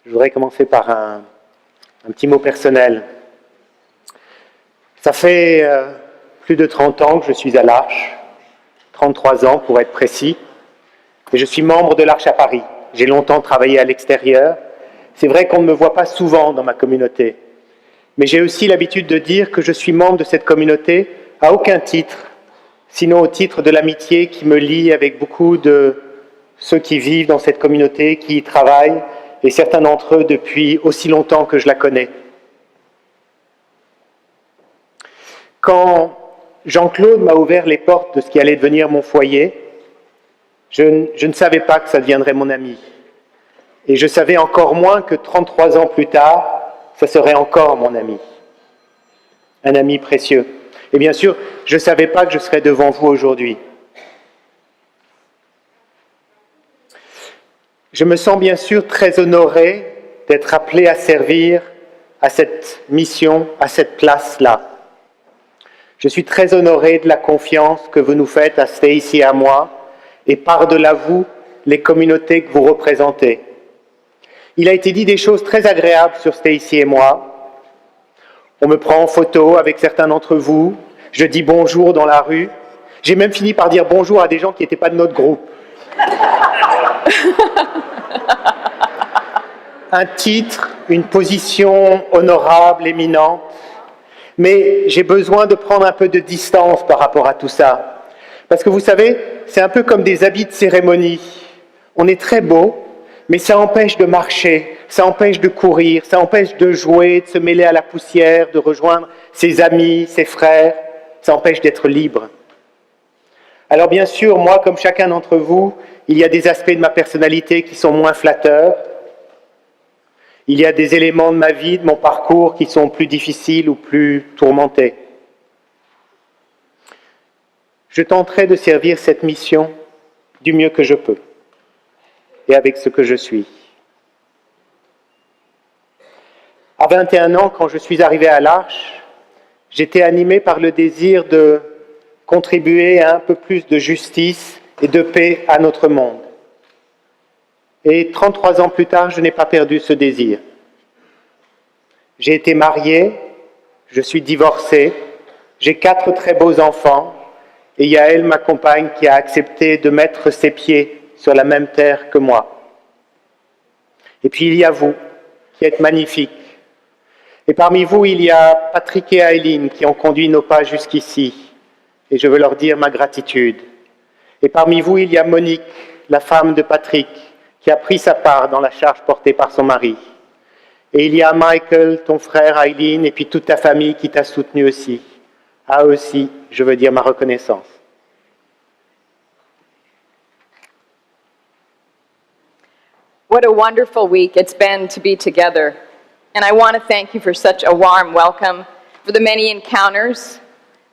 Je voudrais commencer par un petit mot personnel. Ça fait plus de 30 ans que je suis à l'Arche, 33 ans pour être précis, et je suis membre de l'Arche à Paris. J'ai longtemps travaillé à l'extérieur. C'est vrai qu'on ne me voit pas souvent dans ma communauté, mais j'ai aussi l'habitude de dire que je suis membre de cette communauté à aucun titre, sinon au titre de l'amitié qui me lie avec beaucoup de ceux qui vivent dans cette communauté, qui y travaillent, et certains d'entre eux depuis aussi longtemps que je la connais. Quand Jean-Claude m'a ouvert les portes de ce qui allait devenir mon foyer, je ne savais pas que ça deviendrait mon ami. Et je savais encore moins que 33 ans plus tard, ça serait encore mon ami. Un ami précieux. Et bien sûr, je ne savais pas que je serais devant vous aujourd'hui. Je me sens bien sûr très honoré d'être appelé à servir à cette mission, à cette place-là. Je suis très honoré de la confiance que vous nous faites à Stacy et à moi, et par-delà vous, les communautés que vous représentez. Il a été dit des choses très agréables sur Stacy et moi. On me prend en photo avec certains d'entre vous, je dis bonjour dans la rue. J'ai même fini par dire bonjour à des gens qui n'étaient pas de notre groupe. Un titre, une position honorable, éminente, mais j'ai besoin de prendre un peu de distance par rapport à tout ça. Parce que vous savez, c'est un peu comme des habits de cérémonie. On est très beau, mais ça empêche de marcher, ça empêche de courir, ça empêche de jouer, de se mêler à la poussière, de rejoindre ses amis, ses frères, ça empêche d'être libre. Alors bien sûr, moi, comme chacun d'entre vous, il y a des aspects de ma personnalité qui sont moins flatteurs. Il y a des éléments de ma vie, de mon parcours qui sont plus difficiles ou plus tourmentés. Je tenterai de servir cette mission du mieux que je peux et avec ce que je suis. À 21 ans, quand je suis arrivé à l'Arche, j'étais animé par le désir de contribuer à un peu plus de justice et de paix à notre monde. Et 33 ans plus tard, je n'ai pas perdu ce désir. J'ai été marié, je suis divorcé, j'ai 4 très beaux enfants, et Yael, ma compagne, qui a accepté de mettre ses pieds sur la même terre que moi. Et puis il y a vous, qui êtes magnifiques. Et parmi vous, il y a Patrick et Aileen qui ont conduit nos pas jusqu'ici, et je veux leur dire ma gratitude. Et parmi vous, il y a Monique, la femme de Patrick, qui a pris sa part dans la charge portée par son mari. Et il y a Michael, ton frère, Aileen, et puis toute ta famille qui t'a soutenu aussi. À eux aussi, je veux dire ma reconnaissance. What a wonderful week it's been to be together. And I want to thank you for such a warm welcome, for the many encounters,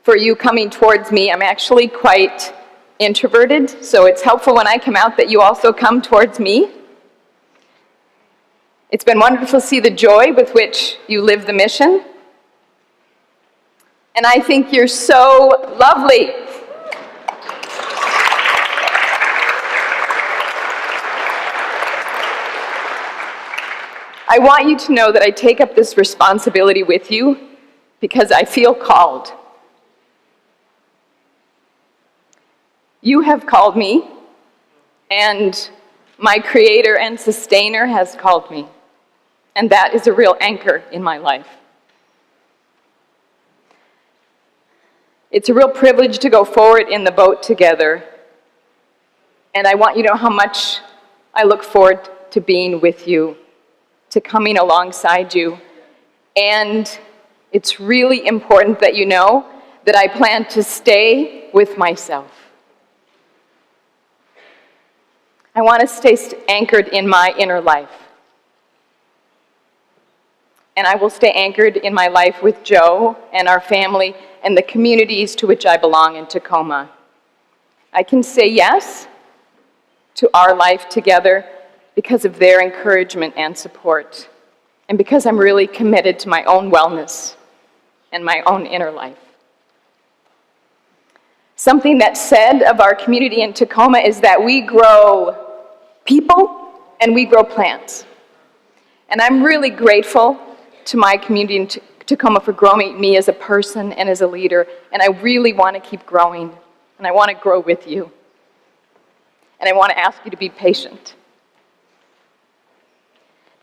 for you coming towards me. I'm actually quite introverted, so it's helpful when I come out that you also come towards me. It's been wonderful to see the joy with which you live the mission. And I think you're so lovely. I want you to know that I take up this responsibility with you because I feel called. You have called me, and my Creator and Sustainer has called me, and that is a real anchor in my life. It's a real privilege to go forward in the boat together, and I want you to know how much I look forward to being with you, to coming alongside you, and it's really important that you know that I plan to stay with myself. I want to stay anchored in my inner life. And I will stay anchored in my life with Joe and our family and the communities to which I belong in Tacoma. I can say yes to our life together because of their encouragement and support, and because I'm really committed to my own wellness and my own inner life. Something that's said of our community in Tacoma is that we grow people and we grow plants. And I'm really grateful to my community in Tacoma for growing me as a person and as a leader. And I really want to keep growing. And I want to grow with you. And I want to ask you to be patient.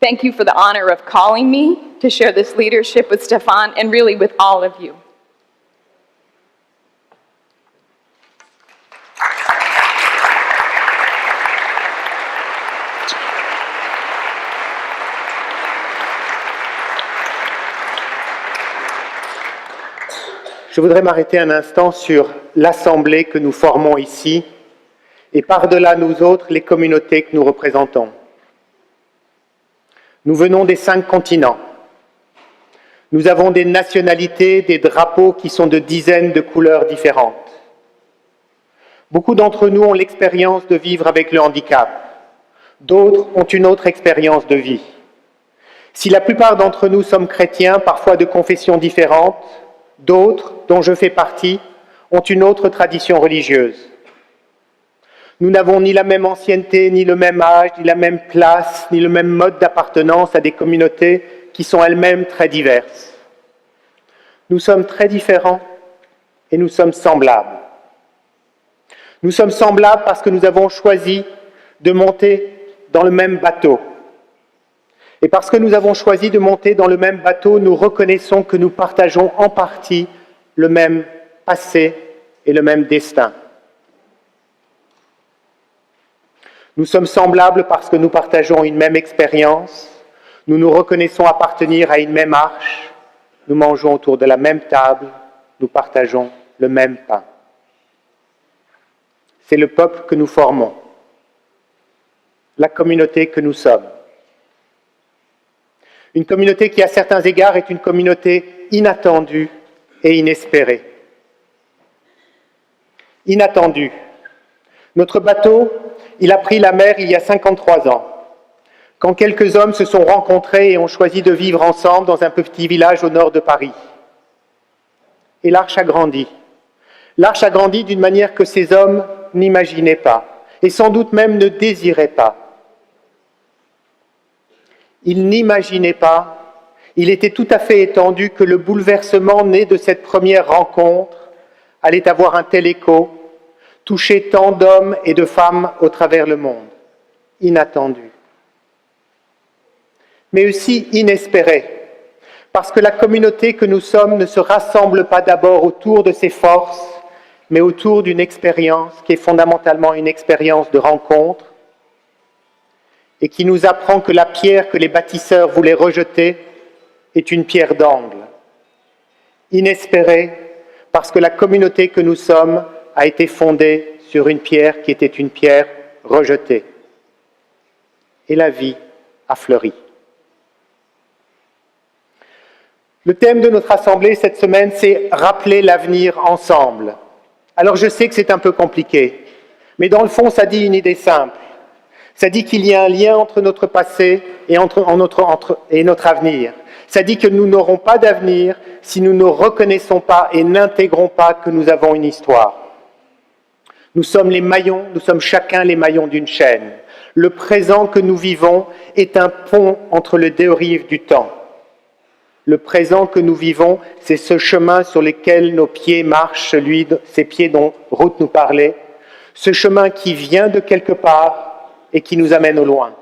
Thank you for the honor of calling me to share this leadership with Stefan and really with all of you. Je voudrais m'arrêter un instant sur l'assemblée que nous formons ici et par-delà nous autres, les communautés que nous représentons. Nous venons des 5 continents. Nous avons des nationalités, des drapeaux qui sont de dizaines de couleurs différentes. Beaucoup d'entre nous ont l'expérience de vivre avec le handicap. D'autres ont une autre expérience de vie. Si la plupart d'entre nous sommes chrétiens, parfois de confessions différentes, d'autres, dont je fais partie, ont une autre tradition religieuse. Nous n'avons ni la même ancienneté, ni le même âge, ni la même place, ni le même mode d'appartenance à des communautés qui sont elles-mêmes très diverses. Nous sommes très différents et nous sommes semblables. Nous sommes semblables parce que nous avons choisi de monter dans le même bateau. Et parce que nous avons choisi de monter dans le même bateau, nous reconnaissons que nous partageons en partie le même passé et le même destin. Nous sommes semblables parce que nous partageons une même expérience, nous nous reconnaissons appartenir à une même arche, nous mangeons autour de la même table, nous partageons le même pain. C'est le peuple que nous formons, la communauté que nous sommes. Une communauté qui, à certains égards, est une communauté inattendue et inespérée. Inattendue. Notre bateau, il a pris la mer il y a 53 ans, quand quelques hommes se sont rencontrés et ont choisi de vivre ensemble dans un petit village au nord de Paris. Et l'arche a grandi. L'arche a grandi d'une manière que ces hommes n'imaginaient pas, et sans doute même ne désiraient pas. Ils n'imaginaient pas, il était tout à fait étendu que le bouleversement né de cette première rencontre allait avoir un tel écho, toucher tant d'hommes et de femmes au travers le monde. Inattendu. Mais aussi inespéré, parce que la communauté que nous sommes ne se rassemble pas d'abord autour de ses forces, mais autour d'une expérience qui est fondamentalement une expérience de rencontre, et qui nous apprend que la pierre que les bâtisseurs voulaient rejeter est une pierre d'angle. Inespérée, parce que la communauté que nous sommes a été fondée sur une pierre qui était une pierre rejetée. Et la vie a fleuri. Le thème de notre assemblée cette semaine, c'est « Rappeler l'avenir ensemble ». Alors je sais que c'est un peu compliqué, mais dans le fond, ça dit une idée simple. Ça dit qu'il y a un lien entre notre passé et notre avenir. Ça dit que nous n'aurons pas d'avenir si nous ne reconnaissons pas et n'intégrons pas que nous avons une histoire. Nous sommes les maillons, nous sommes chacun les maillons d'une chaîne. Le présent que nous vivons est un pont entre les deux rives du temps. Le présent que nous vivons, c'est ce chemin sur lequel nos pieds marchent, ces pieds dont Ruth nous parlait, ce chemin qui vient de quelque part et qui nous amène au loin.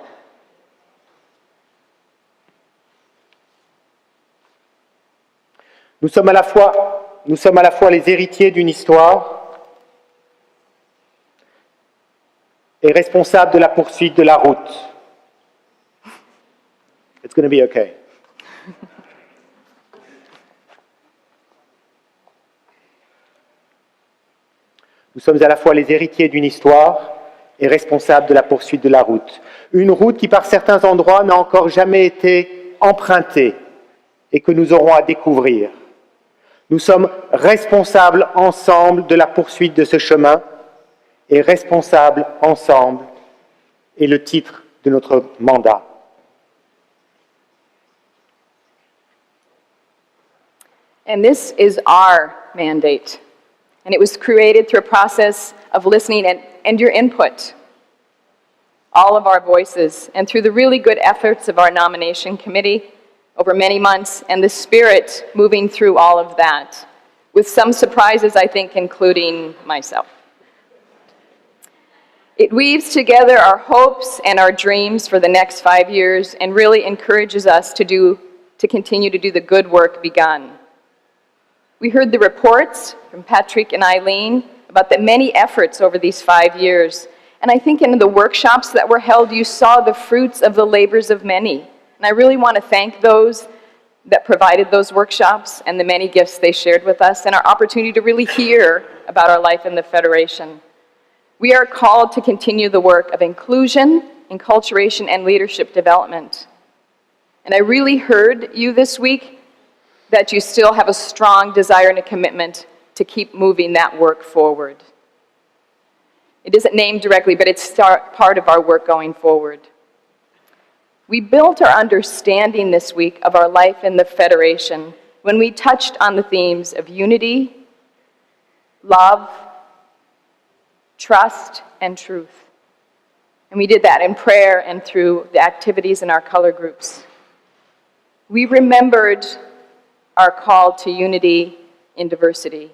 Nous sommes à la fois les héritiers d'une histoire et responsables de la poursuite de la route. It's going to be okay. Nous sommes à la fois les héritiers d'une histoire et responsables de la poursuite de la route. Une route qui, par certains endroits, n'a encore jamais été empruntée et que nous aurons à découvrir. Nous sommes responsables ensemble de la poursuite de ce chemin et responsables ensemble est le titre de notre mandat. And this is our mandate. And it was created through a process of listening and your input. all of our voices, and through the really good efforts of our nomination committee over many months, and the spirit moving through all of that, with some surprises, I think, including myself. It weaves together our hopes and our dreams for the next 5 years and really encourages us to continue to do the good work begun. We heard the reports from Patrick and Eileen about the many efforts over these 5 years. And I think in the workshops that were held, you saw the fruits of the labors of many. And I really want to thank those that provided those workshops and the many gifts they shared with us and our opportunity to really hear about our life in the Federation. We are called to continue the work of inclusion, enculturation, and leadership development. And I really heard you this week that you still have a strong desire and a commitment to keep moving that work forward. It isn't named directly, but it's part of our work going forward. We built our understanding this week of our life in the Federation when we touched on the themes of unity, love, trust, and truth. And we did that in prayer and through the activities in our color groups. We remembered our call to unity in diversity,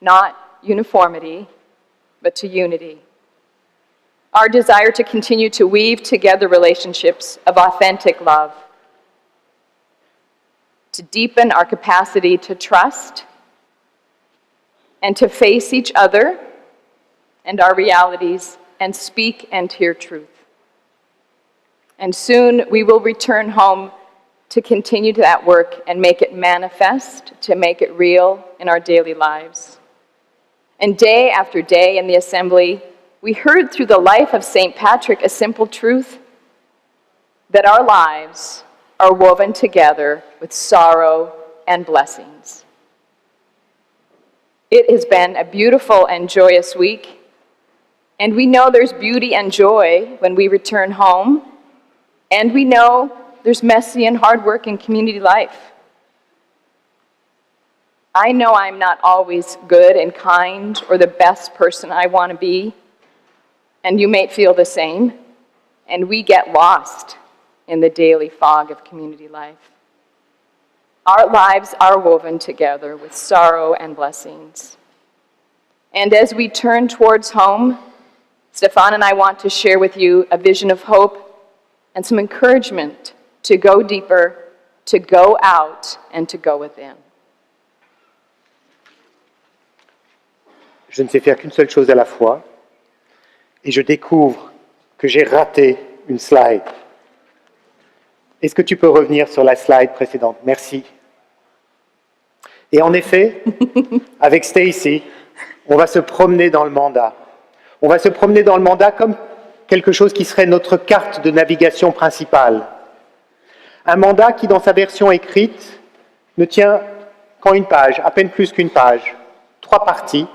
not uniformity, but to unity. Our desire to continue to weave together relationships of authentic love, to deepen our capacity to trust, and to face each other and our realities and speak and hear truth. And soon we will return home to continue that work and make it manifest, to make it real in our daily lives. And day after day in the assembly, we heard through the life of St. Patrick a simple truth, that our lives are woven together with sorrow and blessings. It has been a beautiful and joyous week, and we know there's beauty and joy when we return home, and we know there's messy and hard work in community life. I know I'm not always good and kind or the best person I want to be, and you may feel the same, and we get lost in the daily fog of community life. Our lives are woven together with sorrow and blessings. And as we turn towards home, Stefan and I want to share with you a vision of hope and some encouragement to go deeper, to go out, and to go within. Je ne sais faire qu'une seule chose à la fois, et je découvre que j'ai raté une slide. Est-ce que tu peux revenir sur la slide précédente? Merci. Et en effet, avec Stacy, on va se promener dans le mandat. On va se promener dans le mandat comme quelque chose qui serait notre carte de navigation principale. Un mandat qui, dans sa version écrite, ne tient qu'en une page, à peine plus qu'une page. 3 parties.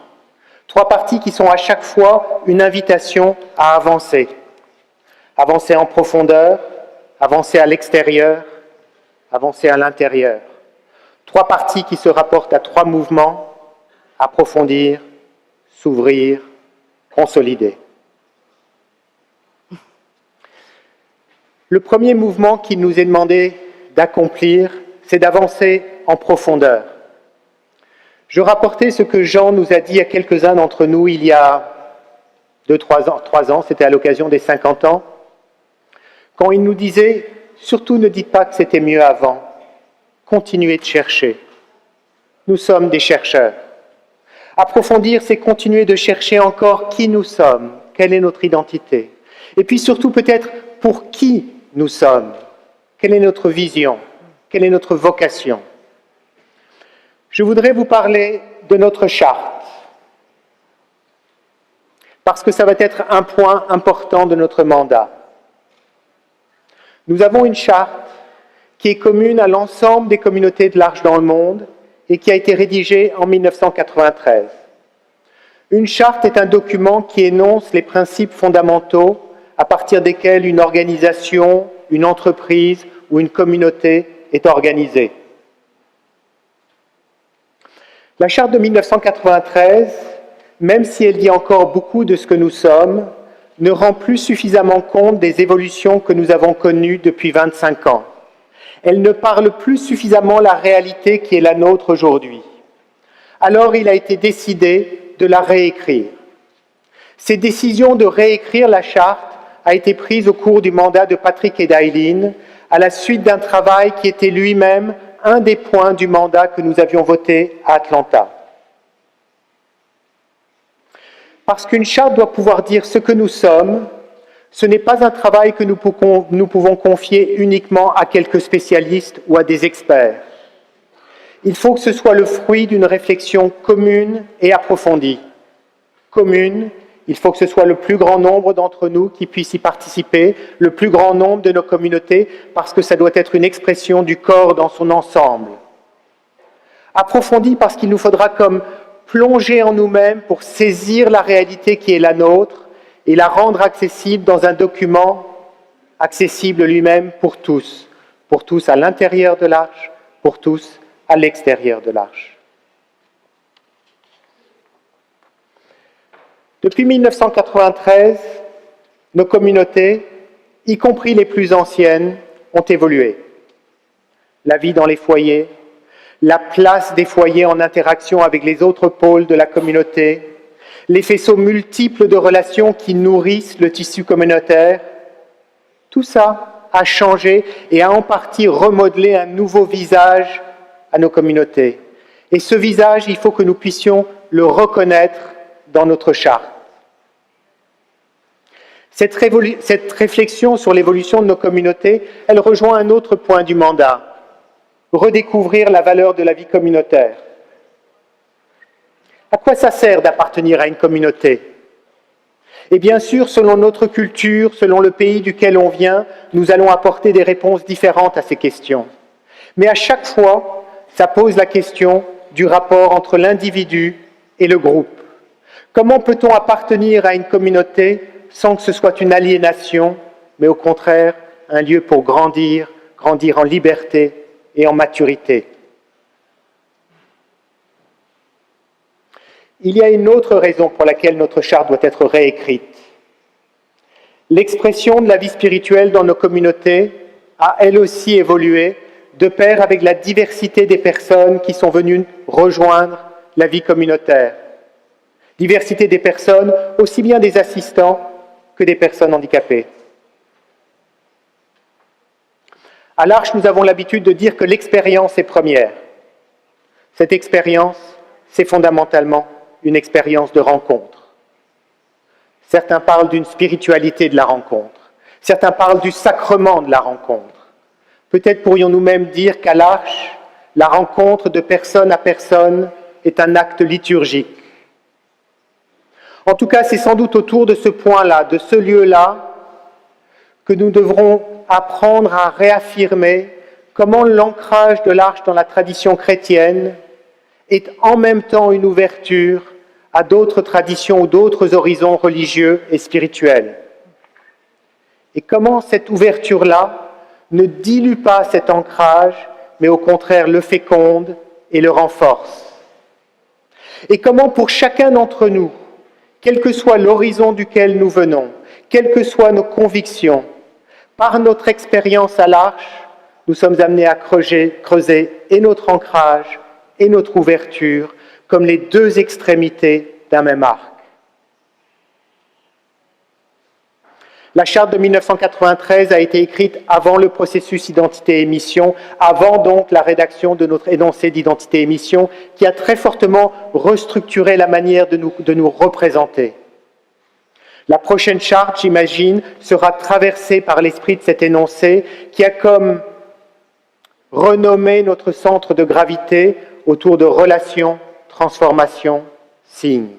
3 parties qui sont à chaque fois une invitation à avancer. Avancer en profondeur, avancer à l'extérieur, avancer à l'intérieur. 3 parties qui se rapportent à 3 mouvements: approfondir, s'ouvrir, consolider. Le premier mouvement qu'il nous est demandé d'accomplir, c'est d'avancer en profondeur. Je rapportais ce que Jean nous a dit à quelques-uns d'entre nous il y a 3 ans, c'était à l'occasion des 50 ans, quand il nous disait « Surtout ne dites pas que c'était mieux avant, continuez de chercher. Nous sommes des chercheurs. » Approfondir, c'est continuer de chercher encore qui nous sommes, quelle est notre identité. Et puis surtout peut-être pour qui nous sommes, quelle est notre vision, quelle est notre vocation. Je voudrais vous parler de notre charte, parce que ça va être un point important de notre mandat. Nous avons une charte qui est commune à l'ensemble des communautés de l'Arche dans le monde et qui a été rédigée en 1993. Une charte est un document qui énonce les principes fondamentaux à partir desquels une organisation, une entreprise ou une communauté est organisée. La charte de 1993, même si elle dit encore beaucoup de ce que nous sommes, ne rend plus suffisamment compte des évolutions que nous avons connues depuis 25 ans. Elle ne parle plus suffisamment la réalité qui est la nôtre aujourd'hui. Alors il a été décidé de la réécrire. Cette décision de réécrire la charte a été prise au cours du mandat de Patrick et d'Eileen, à la suite d'un travail qui était lui-même un des points du mandat que nous avions voté à Atlanta. Parce qu'une charte doit pouvoir dire ce que nous sommes, ce n'est pas un travail que nous pouvons confier uniquement à quelques spécialistes ou à des experts. Il faut que ce soit le fruit d'une réflexion commune et approfondie. Commune, il faut que ce soit le plus grand nombre d'entre nous qui puissent y participer, le plus grand nombre de nos communautés, parce que ça doit être une expression du corps dans son ensemble. Approfondie parce qu'il nous faudra comme plonger en nous-mêmes pour saisir la réalité qui est la nôtre et la rendre accessible dans un document accessible lui-même pour tous à l'intérieur de l'arche, pour tous à l'extérieur de l'arche. Depuis 1993, nos communautés, y compris les plus anciennes, ont évolué. La vie dans les foyers, la place des foyers en interaction avec les autres pôles de la communauté, les faisceaux multiples de relations qui nourrissent le tissu communautaire, tout ça a changé et a en partie remodelé un nouveau visage à nos communautés. Et ce visage, il faut que nous puissions le reconnaître dans notre charte. Cette réflexion sur l'évolution de nos communautés, elle rejoint un autre point du mandat, redécouvrir la valeur de la vie communautaire. À quoi ça sert d'appartenir à une communauté? Et bien sûr, selon notre culture, selon le pays duquel on vient, nous allons apporter des réponses différentes à ces questions. Mais à chaque fois, ça pose la question du rapport entre l'individu et le groupe. Comment peut-on appartenir à une communauté sans que ce soit une aliénation, mais au contraire, un lieu pour grandir en liberté et en maturité? Il y a une autre raison pour laquelle notre charte doit être réécrite. L'expression de la vie spirituelle dans nos communautés a elle aussi évolué de pair avec la diversité des personnes qui sont venues rejoindre la vie communautaire. Diversité des personnes, aussi bien des assistants que des personnes handicapées. À l'Arche, nous avons l'habitude de dire que l'expérience est première. Cette expérience, c'est fondamentalement une expérience de rencontre. Certains parlent d'une spiritualité de la rencontre. Certains parlent du sacrement de la rencontre. Peut-être pourrions-nous même dire qu'à l'Arche, la rencontre de personne à personne est un acte liturgique. En tout cas, c'est sans doute autour de ce point-là, de ce lieu-là, que nous devrons apprendre à réaffirmer comment l'ancrage de l'Arche dans la tradition chrétienne est en même temps une ouverture à d'autres traditions ou d'autres horizons religieux et spirituels. Et comment cette ouverture-là ne dilue pas cet ancrage, mais au contraire le féconde et le renforce. Et comment pour chacun d'entre nous, quel que soit l'horizon duquel nous venons, quelles que soient nos convictions, par notre expérience à l'Arche, nous sommes amenés à creuser et notre ancrage et notre ouverture comme les deux extrémités d'un même arc. La charte de 1993 a été écrite avant le processus identité-émission, avant donc la rédaction de notre énoncé d'identité-émission, qui a très fortement restructuré la manière de nous représenter. La prochaine charte, j'imagine, sera traversée par l'esprit de cet énoncé, qui a comme renommé notre centre de gravité autour de relations, transformations, signes.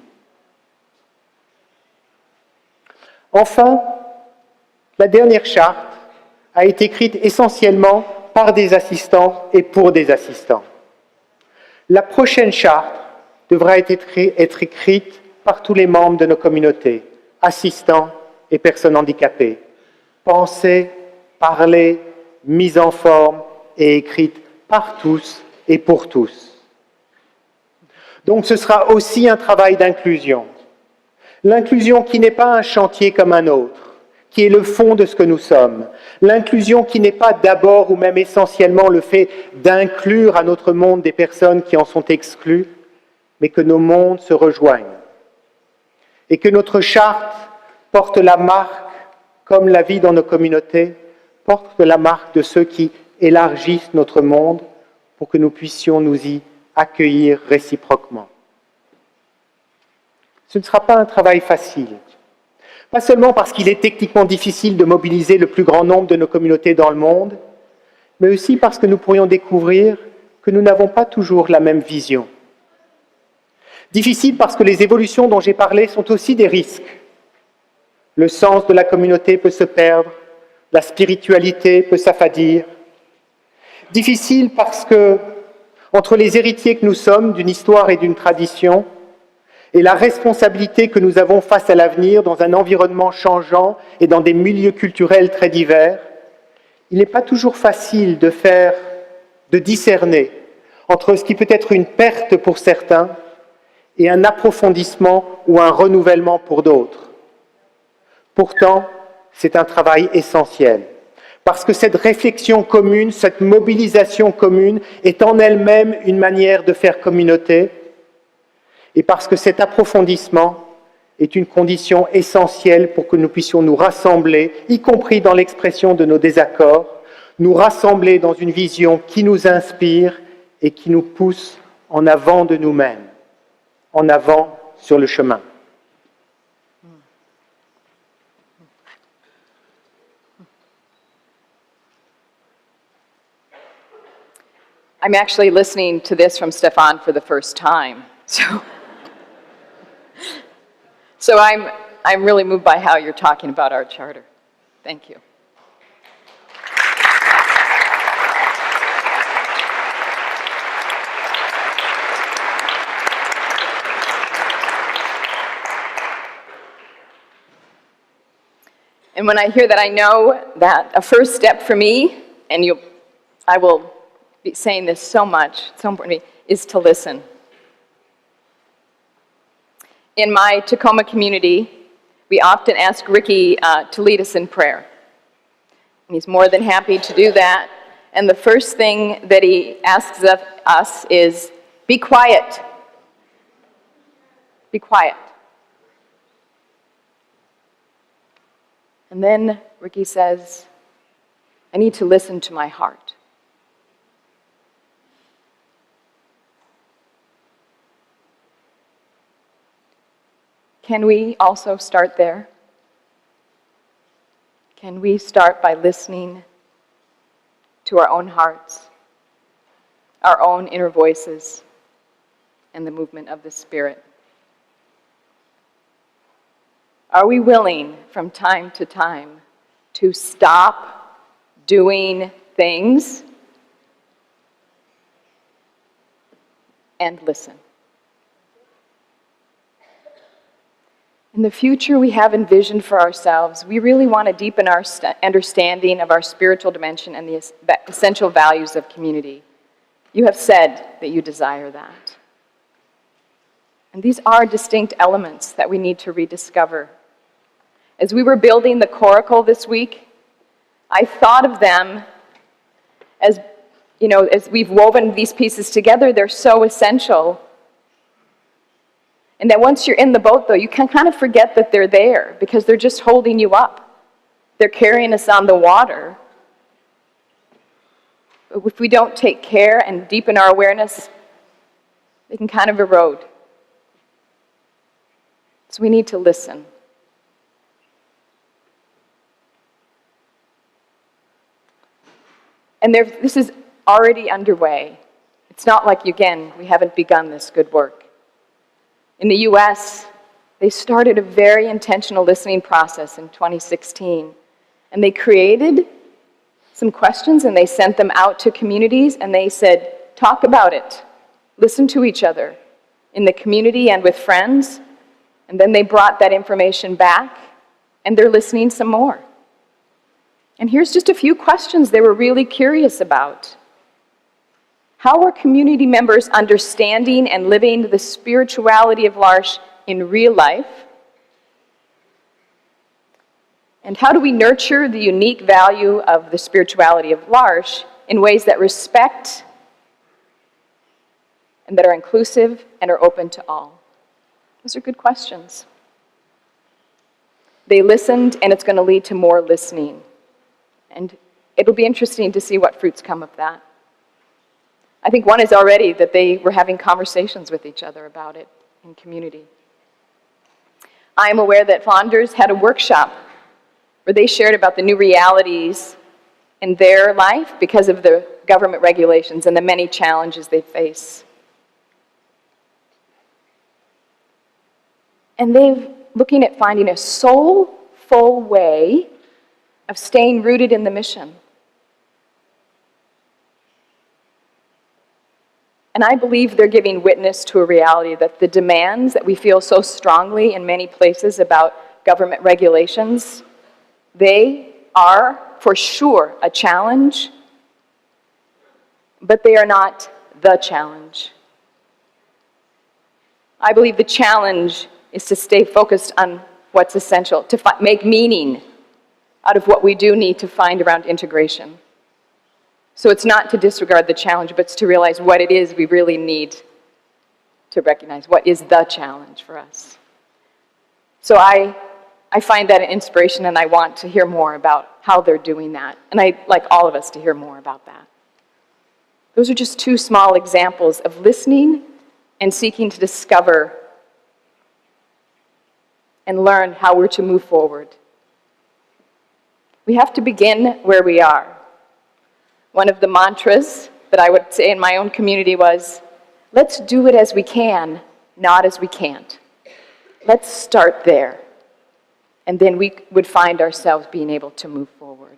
Enfin, la dernière charte a été écrite essentiellement par des assistants et pour des assistants. La prochaine charte devra être écrite par tous les membres de nos communautés, assistants et personnes handicapées, pensée, parlée, mise en forme et écrite par tous et pour tous. Donc ce sera aussi un travail d'inclusion. L'inclusion qui n'est pas un chantier comme un autre, qui est le fond de ce que nous sommes. L'inclusion qui n'est pas d'abord ou même essentiellement le fait d'inclure à notre monde des personnes qui en sont exclues, mais que nos mondes se rejoignent. Et que notre charte porte la marque, comme la vie dans nos communautés, porte la marque de ceux qui élargissent notre monde pour que nous puissions nous y accueillir réciproquement. Ce ne sera pas un travail facile. Pas seulement parce qu'il est techniquement difficile de mobiliser le plus grand nombre de nos communautés dans le monde, mais aussi parce que nous pourrions découvrir que nous n'avons pas toujours la même vision. Difficile parce que les évolutions dont j'ai parlé sont aussi des risques. Le sens de la communauté peut se perdre, la spiritualité peut s'affadir. Difficile parce que, entre les héritiers que nous sommes d'une histoire et d'une tradition, et la responsabilité que nous avons face à l'avenir dans un environnement changeant et dans des milieux culturels très divers, il n'est pas toujours facile de discerner entre ce qui peut être une perte pour certains et un approfondissement ou un renouvellement pour d'autres. Pourtant, c'est un travail essentiel, parce que cette réflexion commune, cette mobilisation commune est en elle-même une manière de faire communauté, et parce que cet approfondissement est une condition essentielle pour que nous puissions nous rassembler, y compris dans l'expression de nos désaccords, nous rassembler dans une vision qui nous inspire et qui nous pousse en avant de nous-mêmes, en avant sur le chemin. I'm actually listening to this from Stefan for the first time. So I'm really moved by how you're talking about our charter. Thank you. And when I hear that, I know that a first step for me, and I will be saying this so much, it's so important to me, is to listen. In my Tacoma community, we often ask Ricky to lead us in prayer. And he's more than happy to do that. And the first thing that he asks of us is, be quiet. Be quiet. And then Ricky says, I need to listen to my heart. Can we also start there? Can we start by listening to our own hearts, our own inner voices, and the movement of the Spirit? Are we willing from time to time to stop doing things and listen? In the future we have envisioned for ourselves, we really want to deepen our understanding of our spiritual dimension and the essential values of community. You have said that you desire that. And these are distinct elements that we need to rediscover. As we were building the coracle this week, I thought of them as, as we've woven these pieces together, they're so essential. And that once you're in the boat, though, you can kind of forget that they're there because they're just holding you up. They're carrying us on the water. But if we don't take care and deepen our awareness, they can kind of erode. So we need to listen. And this is already underway. It's not like, again, we haven't begun this good work. In the US, they started a very intentional listening process in 2016. And they created some questions and they sent them out to communities and they said, talk about it. Listen to each other in the community and with friends. And then they brought that information back and they're listening some more. And here's just a few questions they were really curious about. How are community members understanding and living the spirituality of L'Arche in real life? And how do we nurture the unique value of the spirituality of L'Arche in ways that respect and that are inclusive and are open to all? Those are good questions. They listened, and it's going to lead to more listening. And it'll be interesting to see what fruits come of that. I think one is already that they were having conversations with each other about it in community. I am aware that Flanders had a workshop where they shared about the new realities in their life because of the government regulations and the many challenges they face. And they're looking at finding a soulful way of staying rooted in the mission. And I believe they're giving witness to a reality that the demands that we feel so strongly in many places about government regulations, they are for sure a challenge, but they are not the challenge. I believe the challenge is to stay focused on what's essential, to make meaning out of what we do need to find around integration. So it's not to disregard the challenge, but it's to realize what it is we really need to recognize. What is the challenge for us? So I find that an inspiration, and I want to hear more about how they're doing that. And I'd like all of us to hear more about that. Those are just two small examples of listening and seeking to discover and learn how we're to move forward. We have to begin where we are. One of the mantras that I would say in my own community was, let's do it as we can, not as we can't. Let's start there. And then we would find ourselves being able to move forward.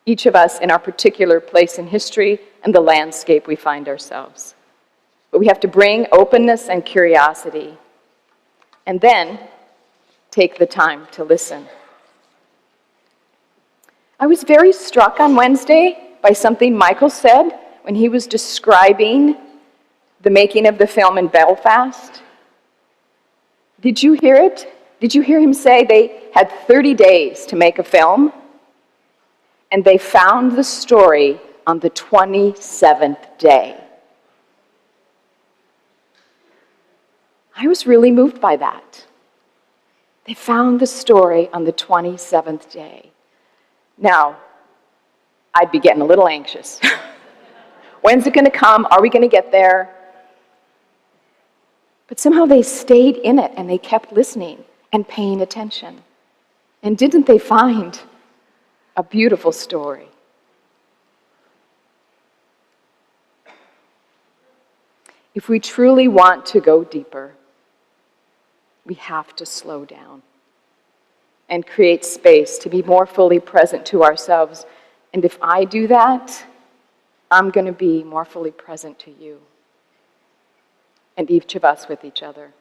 Each of us in our particular place in history and the landscape we find ourselves. But we have to bring openness and curiosity, and then take the time to listen. I was very struck on Wednesday by something Michael said when he was describing the making of the film in Belfast. Did you hear it? Did you hear him say they had 30 days to make a film, and they found the story on the 27th day? I was really moved by that. They found the story on the 27th day. Now, I'd be getting a little anxious. When's it going to come? Are we going to get there? But somehow they stayed in it, and they kept listening and paying attention. And didn't they find a beautiful story? If we truly want to go deeper, we have to slow down and create space to be more fully present to ourselves. And if I do that, I'm going to be more fully present to you and each of us with each other.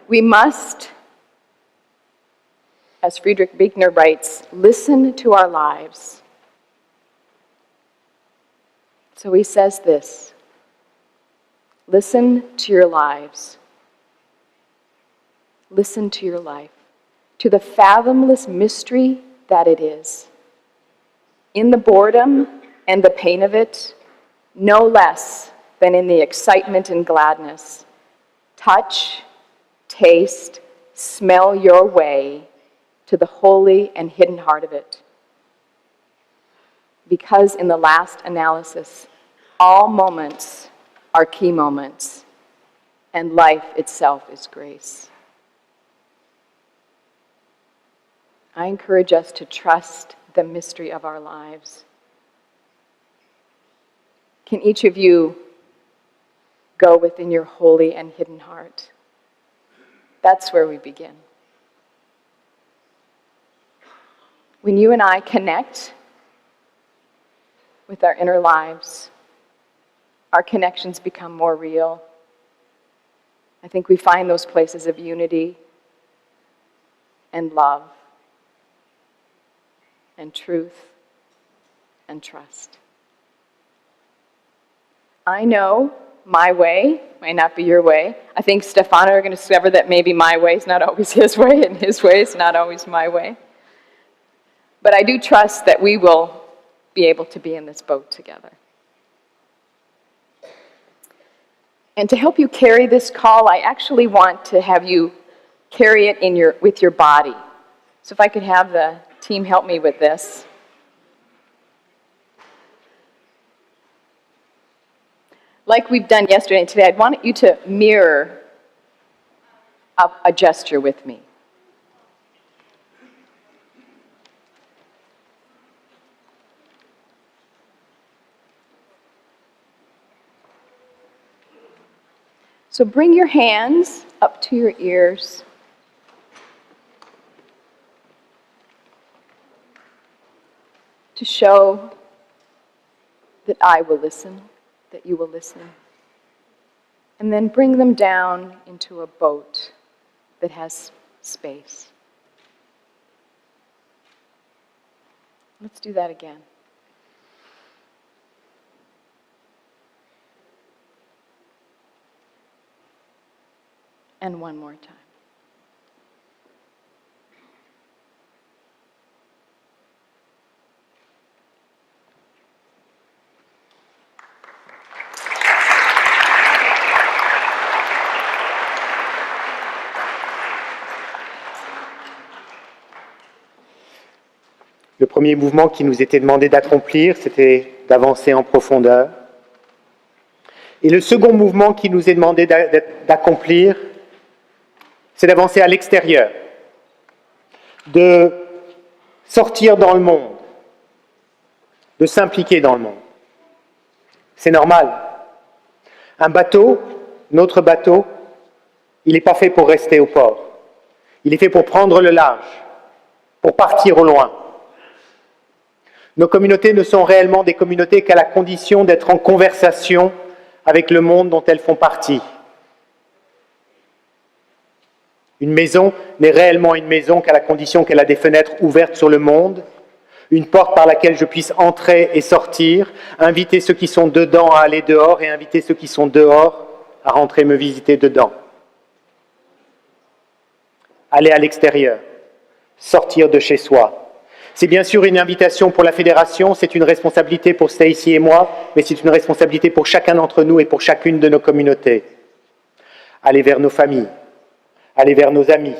We must, as Friedrich Buechner writes, listen to our lives. So he says this: listen to your lives. Listen to your life, to the fathomless mystery that it is. In the boredom and the pain of it, no less than in the excitement and gladness. Touch, taste, smell your way to the holy and hidden heart of it. Because in the last analysis, all moments are key moments, and life itself is grace. I encourage us to trust the mystery of our lives. Can each of you go within your holy and hidden heart? That's where we begin. When you and I connect with our inner lives, our connections become more real. I think we find those places of unity and love and truth and trust. I know my way might not be your way. I think Stefano are going to discover that maybe my way is not always his way, and his way is not always my way. But I do trust that we will be able to be in this boat together. And to help you carry this call, I actually want to have you carry it with your body. So if I could have the team help me with this. Like we've done yesterday and today, I'd want you to mirror a gesture with me. So bring your hands up to your ears. To show that I will listen, that you will listen. And then bring them down into a boat that has space. Let's do that again. And one more time. Le premier mouvement qui nous était demandé d'accomplir, c'était d'avancer en profondeur. Et le second mouvement qui nous est demandé d'accomplir, c'est d'avancer à l'extérieur, de sortir dans le monde, de s'impliquer dans le monde. C'est normal. Un bateau, notre bateau, il n'est pas fait pour rester au port. Il est fait pour prendre le large, pour partir au loin. Nos communautés ne sont réellement des communautés qu'à la condition d'être en conversation avec le monde dont elles font partie. Une maison n'est réellement une maison qu'à la condition qu'elle a des fenêtres ouvertes sur le monde, une porte par laquelle je puisse entrer et sortir, inviter ceux qui sont dedans à aller dehors et inviter ceux qui sont dehors à rentrer me visiter dedans. Aller à l'extérieur, sortir de chez soi. C'est bien sûr une invitation pour la Fédération, c'est une responsabilité pour Stacy et moi, mais c'est une responsabilité pour chacun d'entre nous et pour chacune de nos communautés. Aller vers nos familles, aller vers nos amis,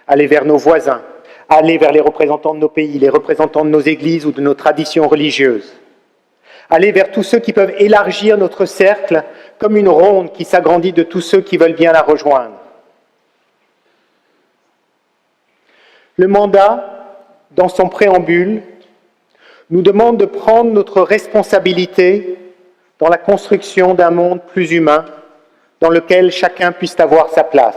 aller vers nos voisins, aller vers les représentants de nos pays, les représentants de nos églises ou de nos traditions religieuses. Aller vers tous ceux qui peuvent élargir notre cercle comme une ronde qui s'agrandit de tous ceux qui veulent bien la rejoindre. Le mandat, dans son préambule, nous demande de prendre notre responsabilité dans la construction d'un monde plus humain, dans lequel chacun puisse avoir sa place.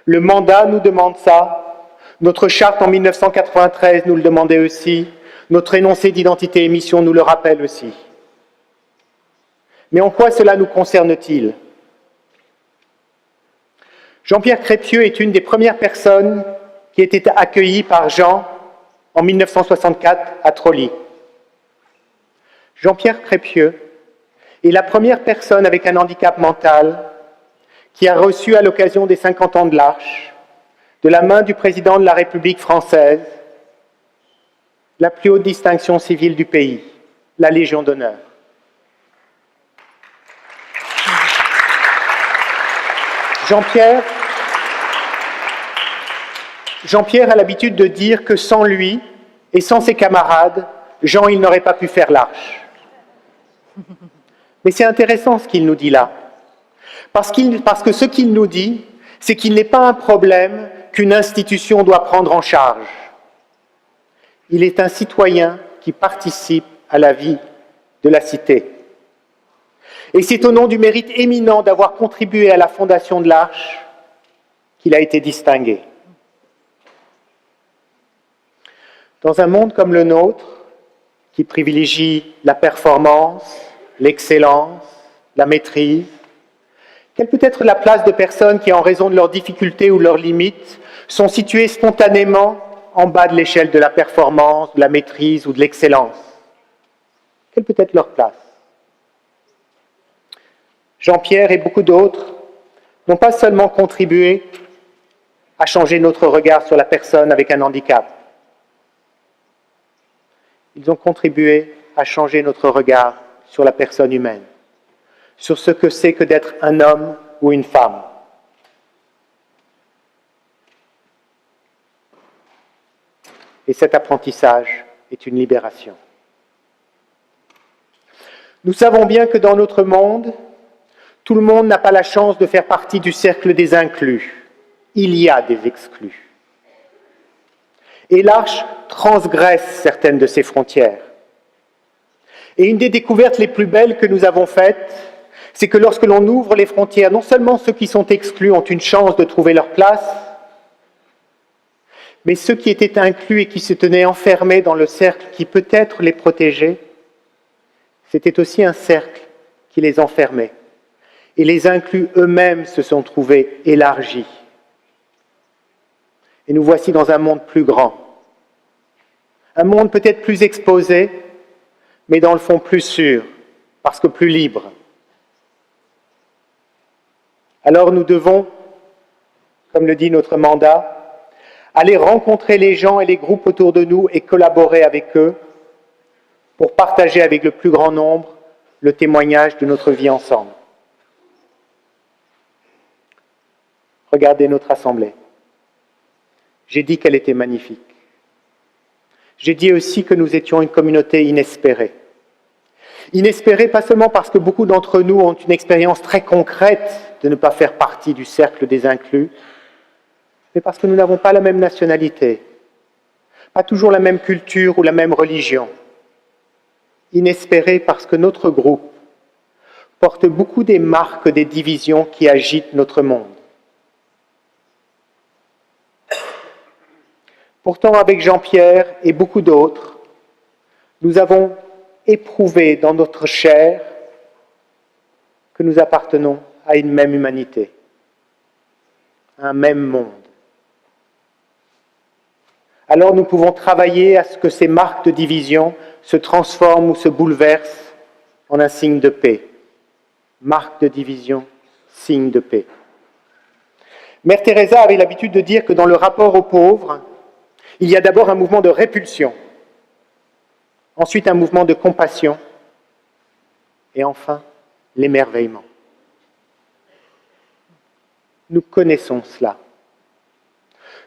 Le mandat nous demande ça, notre charte en 1993 nous le demandait aussi, notre énoncé d'identité et mission nous le rappelle aussi. Mais en quoi cela nous concerne-t-il ? Jean-Pierre Crépieux est une des premières personnes qui a été accueillie par Jean en 1964 à Trolly. Jean-Pierre Crépieux est la première personne avec un handicap mental qui a reçu à l'occasion des 50 ans de l'Arche, de la main du président de la République française, la plus haute distinction civile du pays, la Légion d'honneur. Jean-Pierre a l'habitude de dire que sans lui et sans ses camarades, Jean, il n'aurait pas pu faire l'Arche. Mais c'est intéressant ce qu'il nous dit là. Parce que ce qu'il nous dit, c'est qu'il n'est pas un problème qu'une institution doit prendre en charge. Il est un citoyen qui participe à la vie de la cité. Et c'est au nom du mérite éminent d'avoir contribué à la fondation de l'Arche qu'il a été distingué. Dans un monde comme le nôtre, qui privilégie la performance, l'excellence, la maîtrise, quelle peut être la place de personnes qui, en raison de leurs difficultés ou de leurs limites, sont situées spontanément en bas de l'échelle de la performance, de la maîtrise ou de l'excellence ? Quelle peut être leur place ? Jean-Pierre et beaucoup d'autres n'ont pas seulement contribué à changer notre regard sur la personne avec un handicap. Ils ont contribué à changer notre regard sur la personne humaine, sur ce que c'est que d'être un homme ou une femme. Et cet apprentissage est une libération. Nous savons bien que dans notre monde, tout le monde n'a pas la chance de faire partie du cercle des inclus. Il y a des exclus. Et l'Arche transgresse certaines de ces frontières. Et une des découvertes les plus belles que nous avons faites, c'est que lorsque l'on ouvre les frontières, non seulement ceux qui sont exclus ont une chance de trouver leur place, mais ceux qui étaient inclus et qui se tenaient enfermés dans le cercle qui peut-être les protégeait, c'était aussi un cercle qui les enfermait. Et les inclus eux-mêmes se sont trouvés élargis. Et nous voici dans un monde plus grand. Un monde peut-être plus exposé, mais dans le fond plus sûr, parce que plus libre. Alors nous devons, comme le dit notre mandat, aller rencontrer les gens et les groupes autour de nous et collaborer avec eux pour partager avec le plus grand nombre le témoignage de notre vie ensemble. Regardez notre assemblée. J'ai dit qu'elle était magnifique. J'ai dit aussi que nous étions une communauté inespérée. Inespérée pas seulement parce que beaucoup d'entre nous ont une expérience très concrète de ne pas faire partie du cercle des inclus, mais parce que nous n'avons pas la même nationalité, pas toujours la même culture ou la même religion. Inespérée parce que notre groupe porte beaucoup des marques des divisions qui agitent notre monde. Pourtant, avec Jean-Pierre et beaucoup d'autres, nous avons éprouvé dans notre chair que nous appartenons à une même humanité, à un même monde. Alors nous pouvons travailler à ce que ces marques de division se transforment ou se bouleversent en un signe de paix. Marque de division, signe de paix. Mère Teresa avait l'habitude de dire que dans le rapport aux pauvres, il y a d'abord un mouvement de répulsion, ensuite un mouvement de compassion, et enfin l'émerveillement. Nous connaissons cela.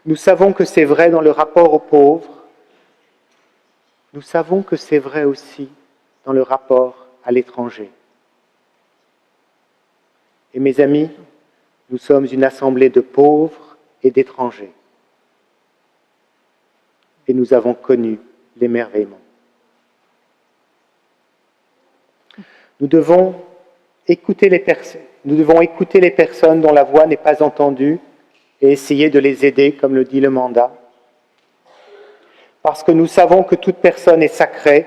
Nous savons que c'est vrai dans le rapport aux pauvres. Nous savons que c'est vrai aussi dans le rapport à l'étranger. Et mes amis, nous sommes une assemblée de pauvres et d'étrangers. Et nous avons connu l'émerveillement. Nous devons écouter les personnes dont la voix n'est pas entendue et essayer de les aider, comme le dit le mandat. Parce que nous savons que toute personne est sacrée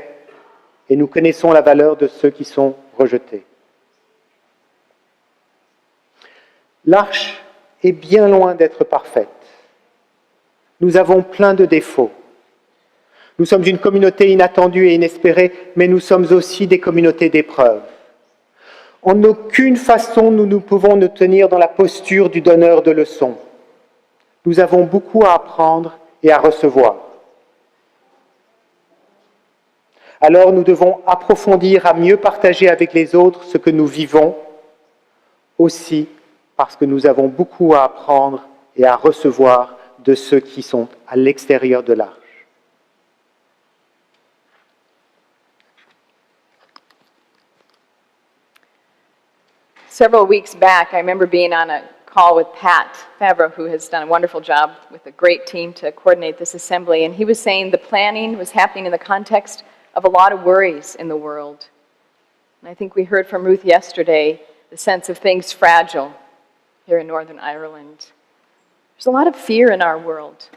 et nous connaissons la valeur de ceux qui sont rejetés. L'Arche est bien loin d'être parfaite. Nous avons plein de défauts. Nous sommes une communauté inattendue et inespérée, mais nous sommes aussi des communautés d'épreuves. En aucune façon nous pouvons nous tenir dans la posture du donneur de leçons. Nous avons beaucoup à apprendre et à recevoir. Alors nous devons approfondir à mieux partager avec les autres ce que nous vivons, aussi parce que nous avons beaucoup à apprendre et à recevoir de ceux qui sont à l'extérieur de l'Arche. Several weeks back, I remember being on a call with Pat Favreau, who has done a wonderful job with a great team to coordinate this assembly, and he was saying the planning was happening in the context of a lot of worries in the world. And I think we heard from Ruth yesterday the sense of things fragile here in Northern Ireland. There's a lot of fear in our world.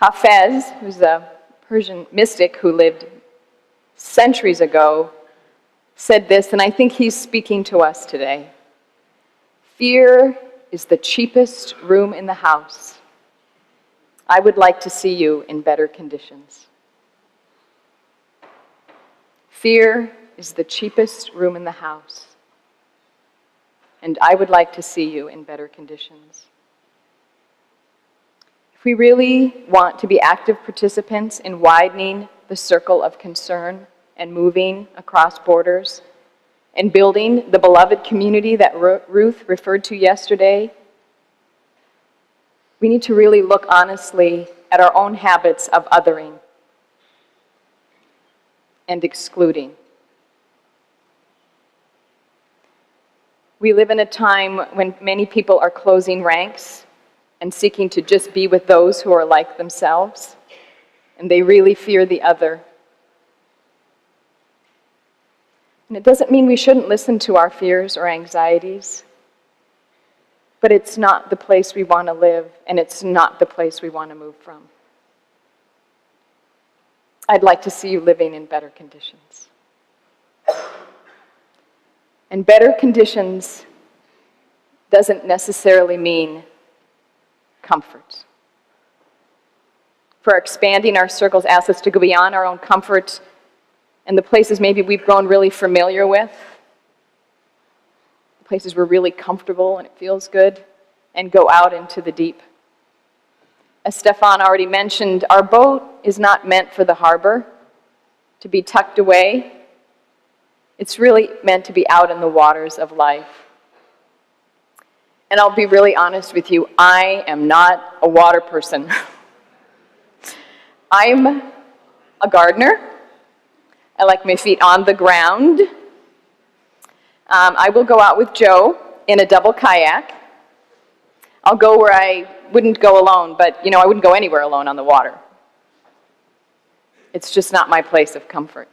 Hafez, who's a Persian mystic who lived centuries ago, said this, and I think he's speaking to us today. Fear is the cheapest room in the house. I would like to see you in better conditions. Fear is the cheapest room in the house. and I would like to see you in better conditions. If we really want to be active participants in widening the circle of concern and moving across borders and building the beloved community that Ruth referred to yesterday, we need to really look honestly at our own habits of othering and excluding. We live in a time when many people are closing ranks and seeking to just be with those who are like themselves, and they really fear the other. And it doesn't mean we shouldn't listen to our fears or anxieties, but it's not the place we want to live, and it's not the place we want to move from. I'd like to see you living in better conditions. And better conditions doesn't necessarily mean comfort. For expanding our circles asks us to go beyond our own comfort and the places maybe we've grown really familiar with, places we're really comfortable and it feels good, and go out into the deep. As Stefan already mentioned, our boat is not meant for the harbor, to be tucked away. It's really meant to be out in the waters of life. And I'll be really honest with you, I am not a water person. I'm a gardener. I like my feet on the ground. I will go out with Joe in a double kayak. I'll go where I wouldn't go alone, but I wouldn't go anywhere alone on the water. It's just not my place of comfort.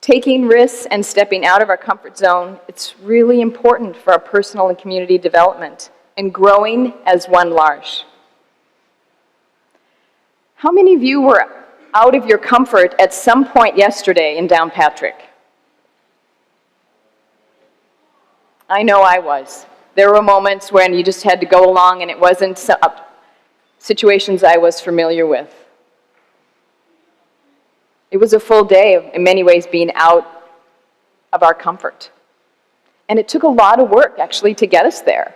Taking risks and stepping out of our comfort zone, it's really important for our personal and community development and growing as one L'Arche. How many of you were out of your comfort at some point yesterday in Downpatrick? I know I was. There were moments when you just had to go along and it wasn't situations I was familiar with. It was a full day of, in many ways, being out of our comfort. And it took a lot of work, actually, to get us there.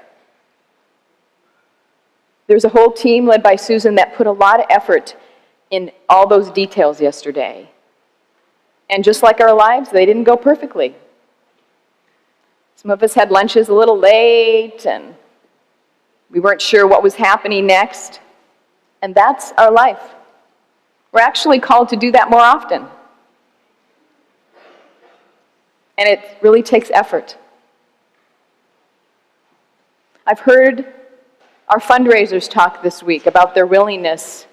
There's a whole team led by Susan that put a lot of effort in all those details yesterday. And just like our lives, they didn't go perfectly. Some of us had lunches a little late, and we weren't sure what was happening next. And that's our life. We're actually called to do that more often. And it really takes effort. I've heard our fundraisers talk this week about their willingness,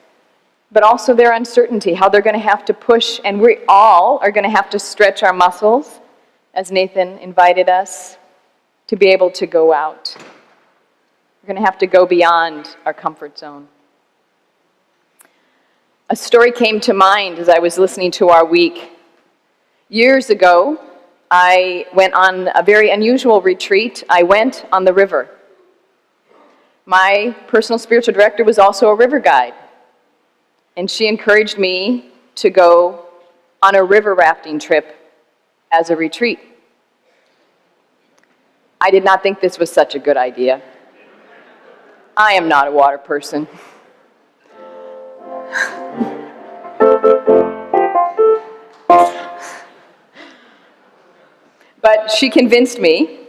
but also their uncertainty, how they're going to have to push, and we all are going to have to stretch our muscles, as Nathan invited us, to be able to go out. We're going to have to go beyond our comfort zone. A story came to mind as I was listening to our week. Years ago, I went on a very unusual retreat. I went on the river. My personal spiritual director was also a river guide, and she encouraged me to go on a river rafting trip as a retreat. I did not think this was such a good idea. I am not a water person. But she convinced me,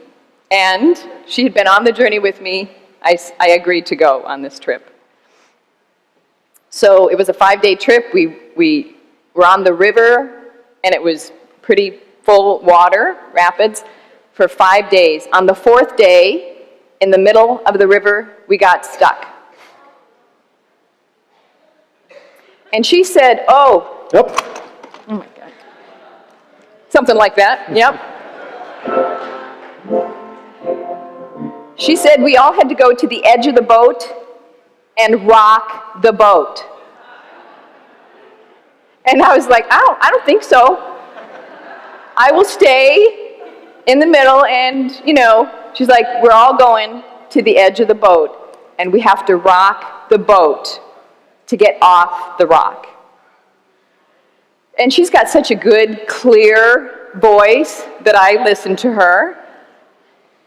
and she had been on the journey with me. I agreed to go on this trip. So it was a 5-day trip. We were on the river, and it was pretty full water, rapids, for 5 days. On the 4th day, in the middle of the river, we got stuck. And she said, oh. Yep. Oh my God. Something like that, yep. She said we all had to go to the edge of the boat and rock the boat. And I was like, I don't think so. I will stay in the middle and, she's like, we're all going to the edge of the boat and we have to rock the boat to get off the rock. And she's got such a good, clear voice that I listened to her.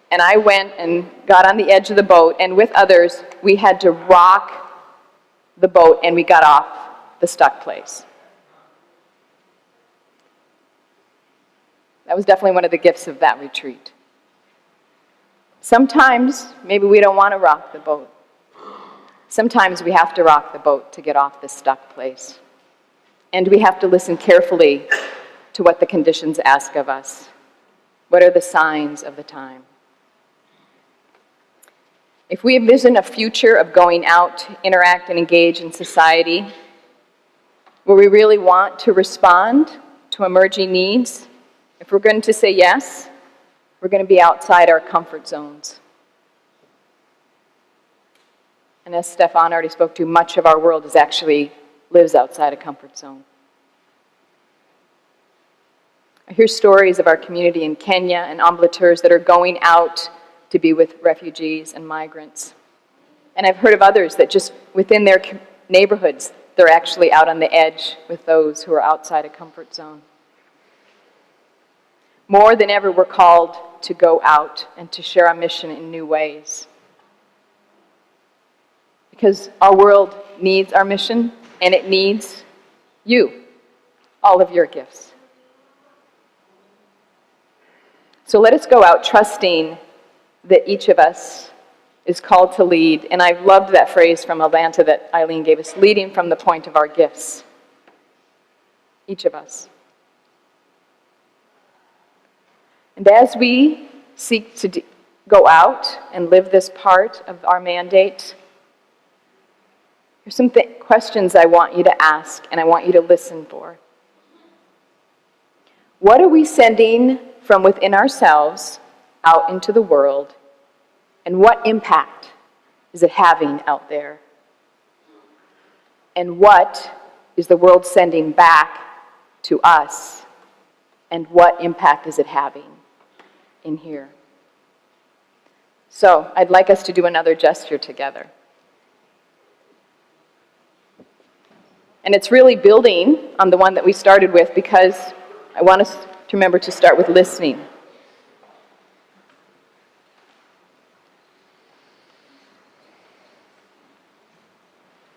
And I went and got on the edge of the boat, and with others, we had to rock the boat, and we got off the stuck place. That was definitely one of the gifts of that retreat. Sometimes, maybe we don't want to rock the boat. Sometimes we have to rock the boat to get off the stuck place. And we have to listen carefully to what the conditions ask of us. What are the signs of the time? If we envision a future of going out to interact and engage in society, where we really want to respond to emerging needs, if we're going to say yes, we're going to be outside our comfort zones. And as Stefan already spoke to, much of our world lives outside a comfort zone. I hear stories of our community in Kenya and ambulatoors that are going out to be with refugees and migrants. And I've heard of others that just within their neighborhoods, they're actually out on the edge with those who are outside a comfort zone. More than ever, we're called to go out and to share our mission in new ways. Because our world needs our mission, and it needs you, all of your gifts. So let us go out trusting that each of us is called to lead. And I've loved that phrase from Atlanta that Eileen gave us, leading from the point of our gifts. Each of us. And as we seek to go out and live this part of our mandate, here's some questions I want you to ask and I want you to listen for. What are we sending from within ourselves out into the world, and what impact is it having out there? And what is the world sending back to us, and what impact is it having in here? So I'd like us to do another gesture together. And it's really building on the one that we started with, because I want us to remember to start with listening.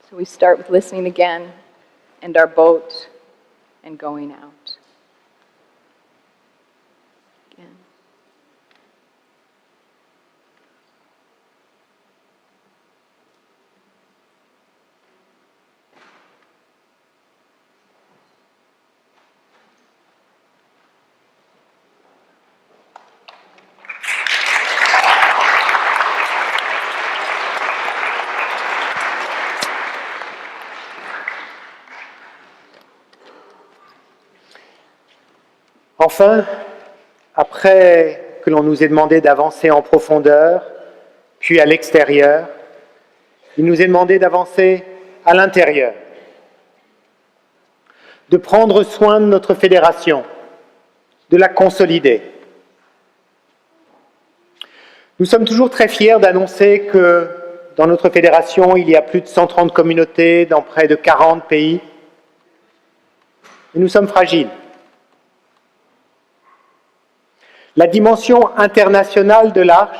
So we start with listening again, and our boat, and going out. Again. Enfin, après que l'on nous ait demandé d'avancer en profondeur, puis à l'extérieur, il nous est demandé d'avancer à l'intérieur, de prendre soin de notre fédération, de la consolider. Nous sommes toujours très fiers d'annoncer que dans notre fédération, il y a plus de 130 communautés dans près de 40 pays. Et nous sommes fragiles. La dimension internationale de l'Arche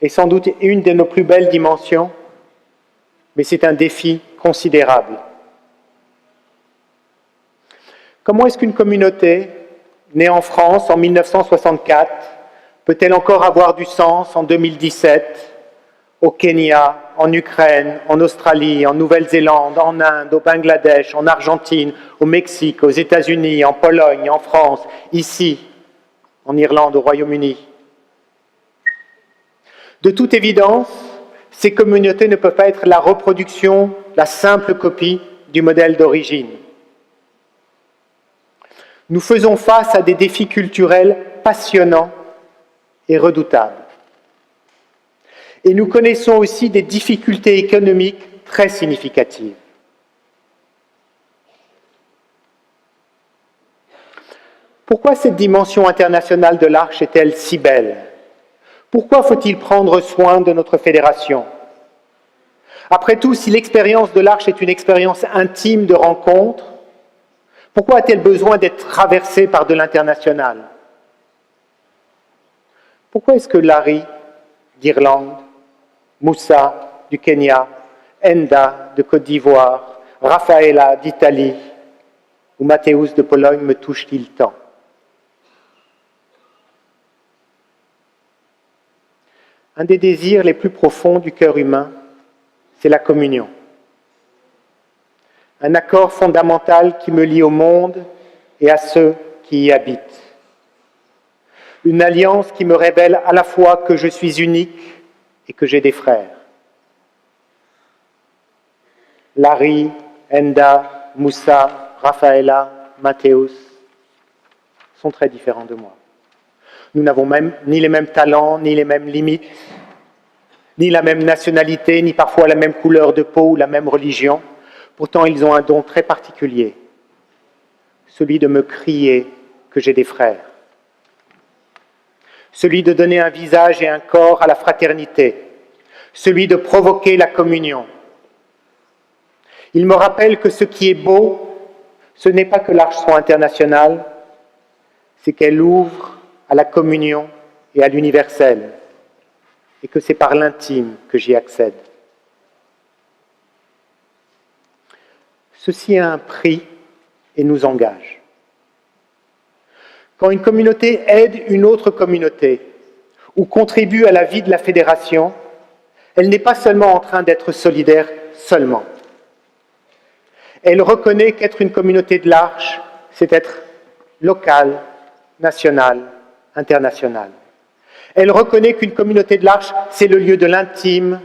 est sans doute une de nos plus belles dimensions, mais c'est un défi considérable. Comment est-ce qu'une communauté, née en France en 1964, peut-elle encore avoir du sens en 2017, au Kenya, en Ukraine, en Australie, en Nouvelle-Zélande, en Inde, au Bangladesh, en Argentine, au Mexique, aux États-Unis, en Pologne, en France, ici, en Irlande, au Royaume-Uni? De toute évidence, ces communautés ne peuvent pas être la reproduction, la simple copie du modèle d'origine. Nous faisons face à des défis culturels passionnants et redoutables. Et nous connaissons aussi des difficultés économiques très significatives. Pourquoi cette dimension internationale de l'Arche est-elle si belle? Pourquoi faut-il prendre soin de notre fédération? Après tout, si l'expérience de l'Arche est une expérience intime de rencontre, Pourquoi a-t-elle besoin d'être traversée par de l'international? Pourquoi est-ce que Larry d'Irlande, Moussa du Kenya, Enda de Côte d'Ivoire, Raffaella d'Italie ou Matthäus de Pologne me touchent-ils tant? Un des désirs les plus profonds du cœur humain, c'est la communion. Un accord fondamental qui me lie au monde et à ceux qui y habitent. Une alliance qui me révèle à la fois que je suis unique et que j'ai des frères. Larry, Enda, Moussa, Raffaella, Matthäus sont très différents de moi. Nous n'avons même ni les mêmes talents, ni les mêmes limites, ni la même nationalité, ni parfois la même couleur de peau ou la même religion. Pourtant, ils ont un don très particulier, celui de me crier que j'ai des frères, celui de donner un visage et un corps à la fraternité, celui de provoquer la communion. Ils me rappellent que ce qui est beau, ce n'est pas que l'Arche soit internationale, c'est qu'elle ouvre à la communion et à l'universel, et que c'est par l'intime que j'y accède. Ceci a un prix et nous engage. Quand une communauté aide une autre communauté ou contribue à la vie de la fédération, elle n'est pas seulement en train d'être solidaire seulement. Elle reconnaît qu'être une communauté de l'Arche, c'est être local, national, international. Elle reconnaît qu'une communauté de l'Arche, c'est le lieu de l'intime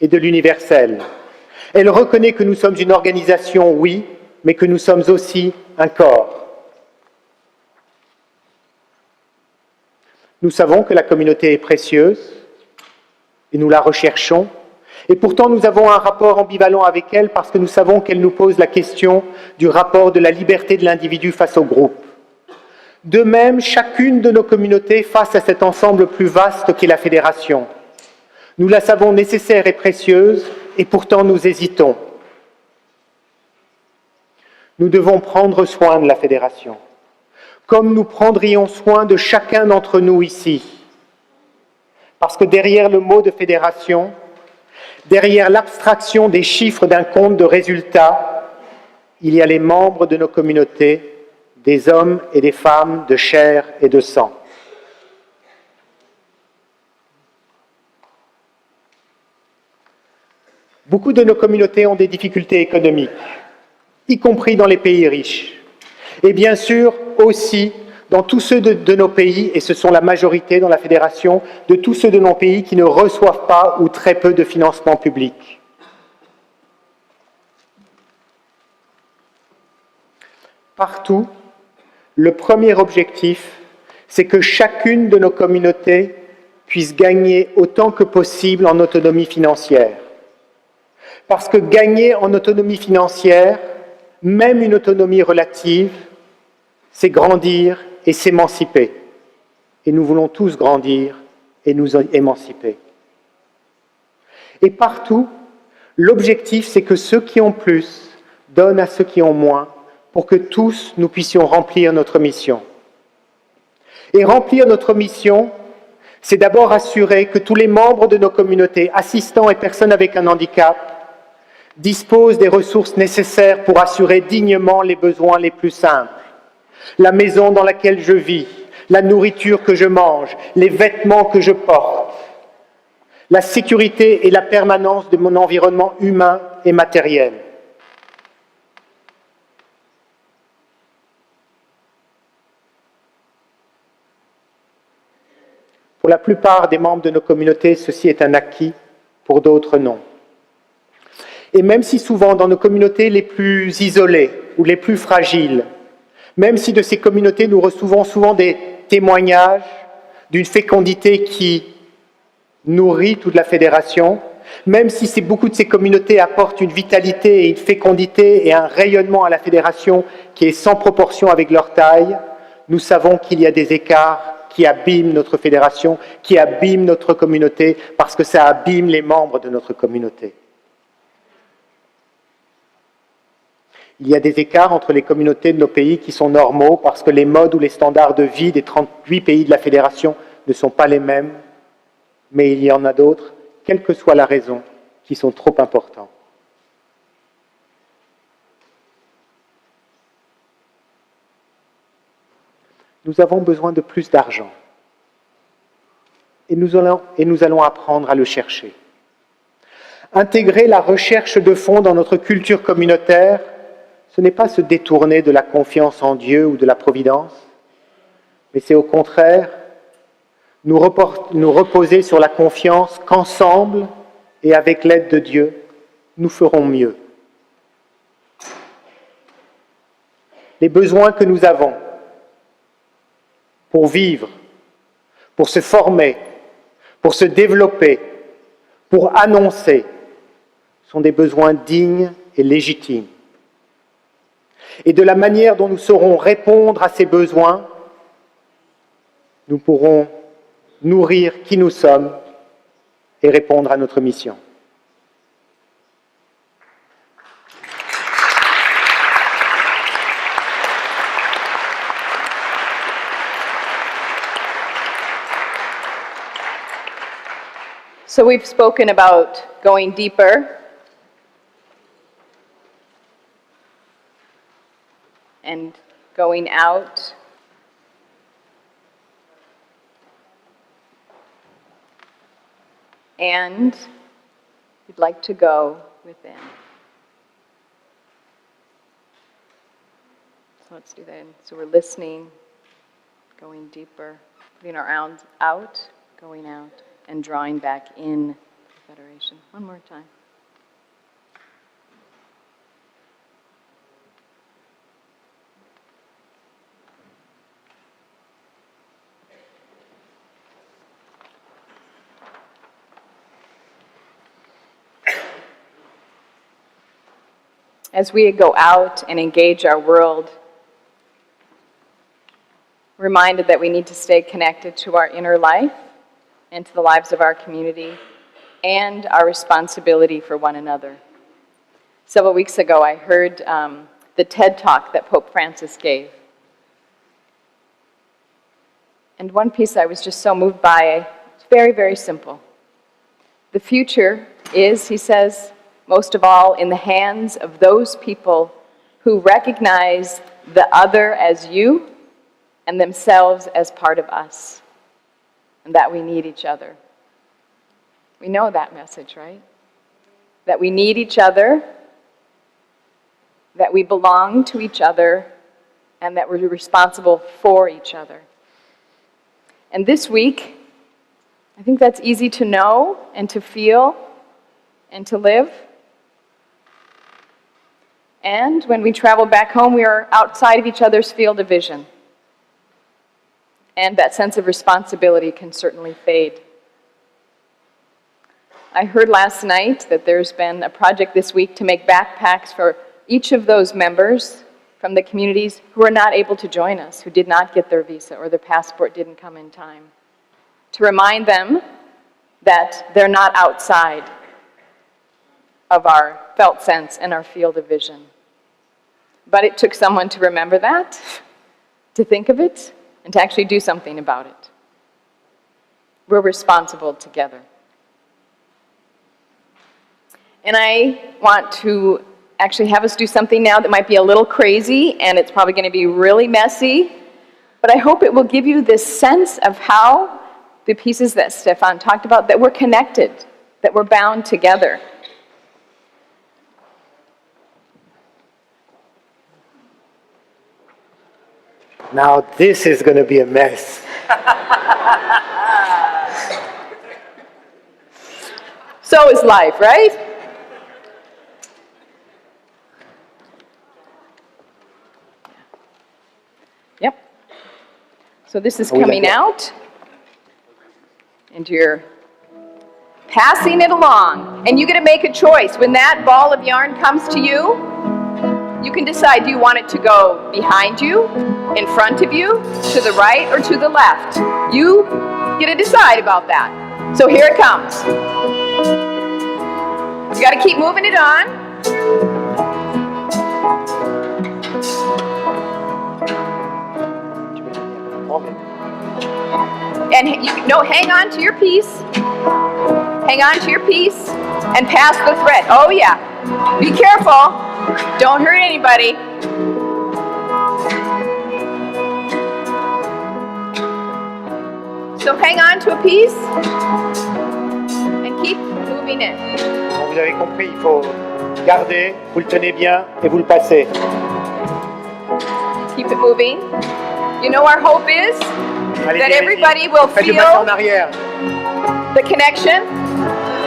et de l'universel. Elle reconnaît que nous sommes une organisation, oui, mais que nous sommes aussi un corps. Nous savons que la communauté est précieuse et nous la recherchons. Et pourtant, nous avons un rapport ambivalent avec elle parce que nous savons qu'elle nous pose la question du rapport de la liberté de l'individu face au groupe. De même, chacune de nos communautés face à cet ensemble plus vaste qu'est la fédération. Nous la savons nécessaire et précieuse, et pourtant nous hésitons. Nous devons prendre soin de la fédération, comme nous prendrions soin de chacun d'entre nous ici. Parce que derrière le mot de fédération, derrière l'abstraction des chiffres d'un compte de résultats, il y a les membres de nos communautés, des hommes et des femmes de chair et de sang. Beaucoup de nos communautés ont des difficultés économiques, y compris dans les pays riches. Et bien sûr, aussi dans tous ceux de nos pays, et ce sont la majorité dans la fédération, de tous ceux de nos pays qui ne reçoivent pas ou très peu de financement public. Partout, le premier objectif, c'est que chacune de nos communautés puisse gagner autant que possible en autonomie financière. Parce que gagner en autonomie financière, même une autonomie relative, c'est grandir et s'émanciper. Et nous voulons tous grandir et nous émanciper. Et partout, l'objectif, c'est que ceux qui ont plus donnent à ceux qui ont moins pour que tous nous puissions remplir notre mission. Et remplir notre mission, c'est d'abord assurer que tous les membres de nos communautés, assistants et personnes avec un handicap, disposent des ressources nécessaires pour assurer dignement les besoins les plus simples. La maison dans laquelle je vis, la nourriture que je mange, les vêtements que je porte, la sécurité et la permanence de mon environnement humain et matériel. Pour la plupart des membres de nos communautés, ceci est un acquis, pour d'autres non. Et même si souvent dans nos communautés les plus isolées ou les plus fragiles, même si de ces communautés nous recevons souvent des témoignages d'une fécondité qui nourrit toute la fédération, même si beaucoup de ces communautés apportent une vitalité et une fécondité et un rayonnement à la fédération qui est sans proportion avec leur taille, nous savons qu'il y a des écarts qui abîment notre fédération, qui abîment notre communauté, parce que ça abîme les membres de notre communauté. Il y a des écarts entre les communautés de nos pays qui sont normaux parce que les modes ou les standards de vie des 38 pays de la Fédération ne sont pas les mêmes, mais il y en a d'autres, quelle que soit la raison, qui sont trop importants. Nous avons besoin de plus d'argent et nous allons apprendre à le chercher. Intégrer la recherche de fonds dans notre culture communautaire, ce n'est pas se détourner de la confiance en Dieu ou de la providence, mais c'est au contraire nous reposer sur la confiance qu'ensemble et avec l'aide de Dieu, nous ferons mieux. Les besoins que nous avons pour vivre, pour se former, pour se développer, pour annoncer, sont des besoins dignes et légitimes. Et de la manière dont nous saurons répondre à ces besoins, nous pourrons nourrir qui nous sommes et répondre à notre mission. So we've spoken about going deeper and going out. And we'd like to go within. So let's do that. So we're listening, going deeper, putting our arms out, going out, and drawing back in the Federation. One more time. As we go out and engage our world, we're reminded that we need to stay connected to our inner life and to the lives of our community and our responsibility for one another. Several weeks ago, I heard the TED Talk that Pope Francis gave. And one piece I was just so moved by, it's very, very simple. The future is, he says, most of all in the hands of those people who recognize the other as you and themselves as part of us, and that we need each other. We know that message, right? That we need each other, that we belong to each other, and that we're responsible for each other. And this week, I think that's easy to know and to feel and to live. And when we travel back home, we are outside of each other's field of vision. And that sense of responsibility can certainly fade. I heard last night that there's been a project this week to make backpacks for each of those members from the communities who are not able to join us, who did not get their visa or their passport didn't come in time, to remind them that they're not outside of our felt sense and our field of vision. But it took someone to remember that, to think of it, and to actually do something about it. We're responsible together. And I want to actually have us do something now that might be a little crazy, and it's probably going to be really messy, but I hope it will give you this sense of how the pieces that Stefan talked about, that we're connected, that we're bound together. Now this is going to be a mess. So is life, right? Yep. So this is coming out, and you're passing it along. And you get to make a choice. When that ball of yarn comes to you, you can decide, do you want it to go behind you, in front of you, to the right, or to the left? You get to decide about that. So here it comes. You got to keep moving it on. And hang on to your piece. Hang on to your piece and pass the thread. Oh yeah. Be careful. Don't hurt anybody. So hang on to a piece and keep moving it. Donc, vous avez compris, il faut garder, vous le tenez bien et vous le passez. Keep it moving. You know our hope is Allez-y, that allez-y. everybody will Faites le matin en feel arrière. the connection.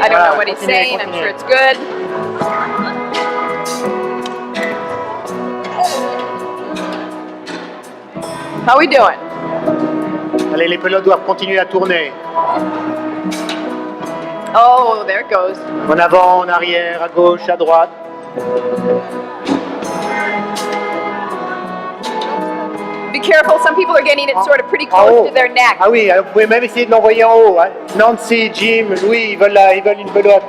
I don't Voilà, know what he's continuez, saying. I'm continuez. sure it's good. How we doing? Allez, les pelotes doivent continuer à tourner. Oh, there it goes. En avant, en arrière, à gauche, à droite. Be careful. Some people are getting it sort of pretty En close haut. to their neck. Ah oui, alors vous pouvez même essayer de l'envoyer en haut. Hein. Nancy, Jim, Louis, ils veulent une pelote.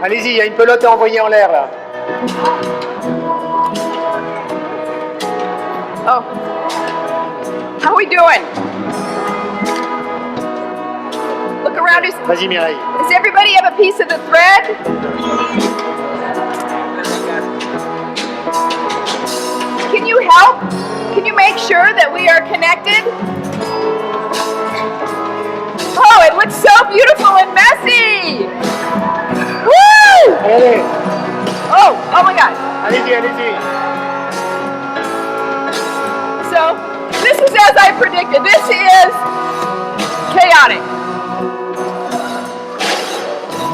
Allez-y, il y a une pelote à envoyer en l'air là. Oh. How we doing? Look around. Vas-y Mireille. Does everybody have a piece of the thread? Can you help? Can you make sure that we are connected? Oh, it looks so beautiful and messy! Woo! Allez, Oh my God. allez-y, allez-y. So, this is as I predicted. This is chaotic.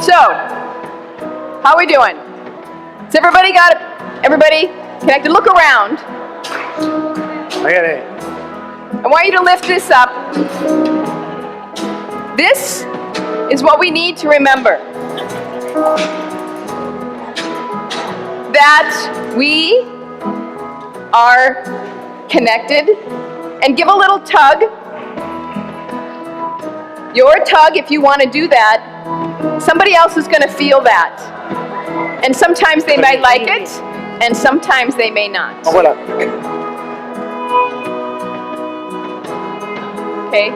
So, how we doing? Has everybody got it? Everybody connected? Look around. Regardez. I want you to lift this up. This is what we need to remember. That we are connected, and give a little tug. Your tug, if you want to do that, somebody else is going to feel that. And sometimes they might like it, and sometimes they may not. En voilà. Okay?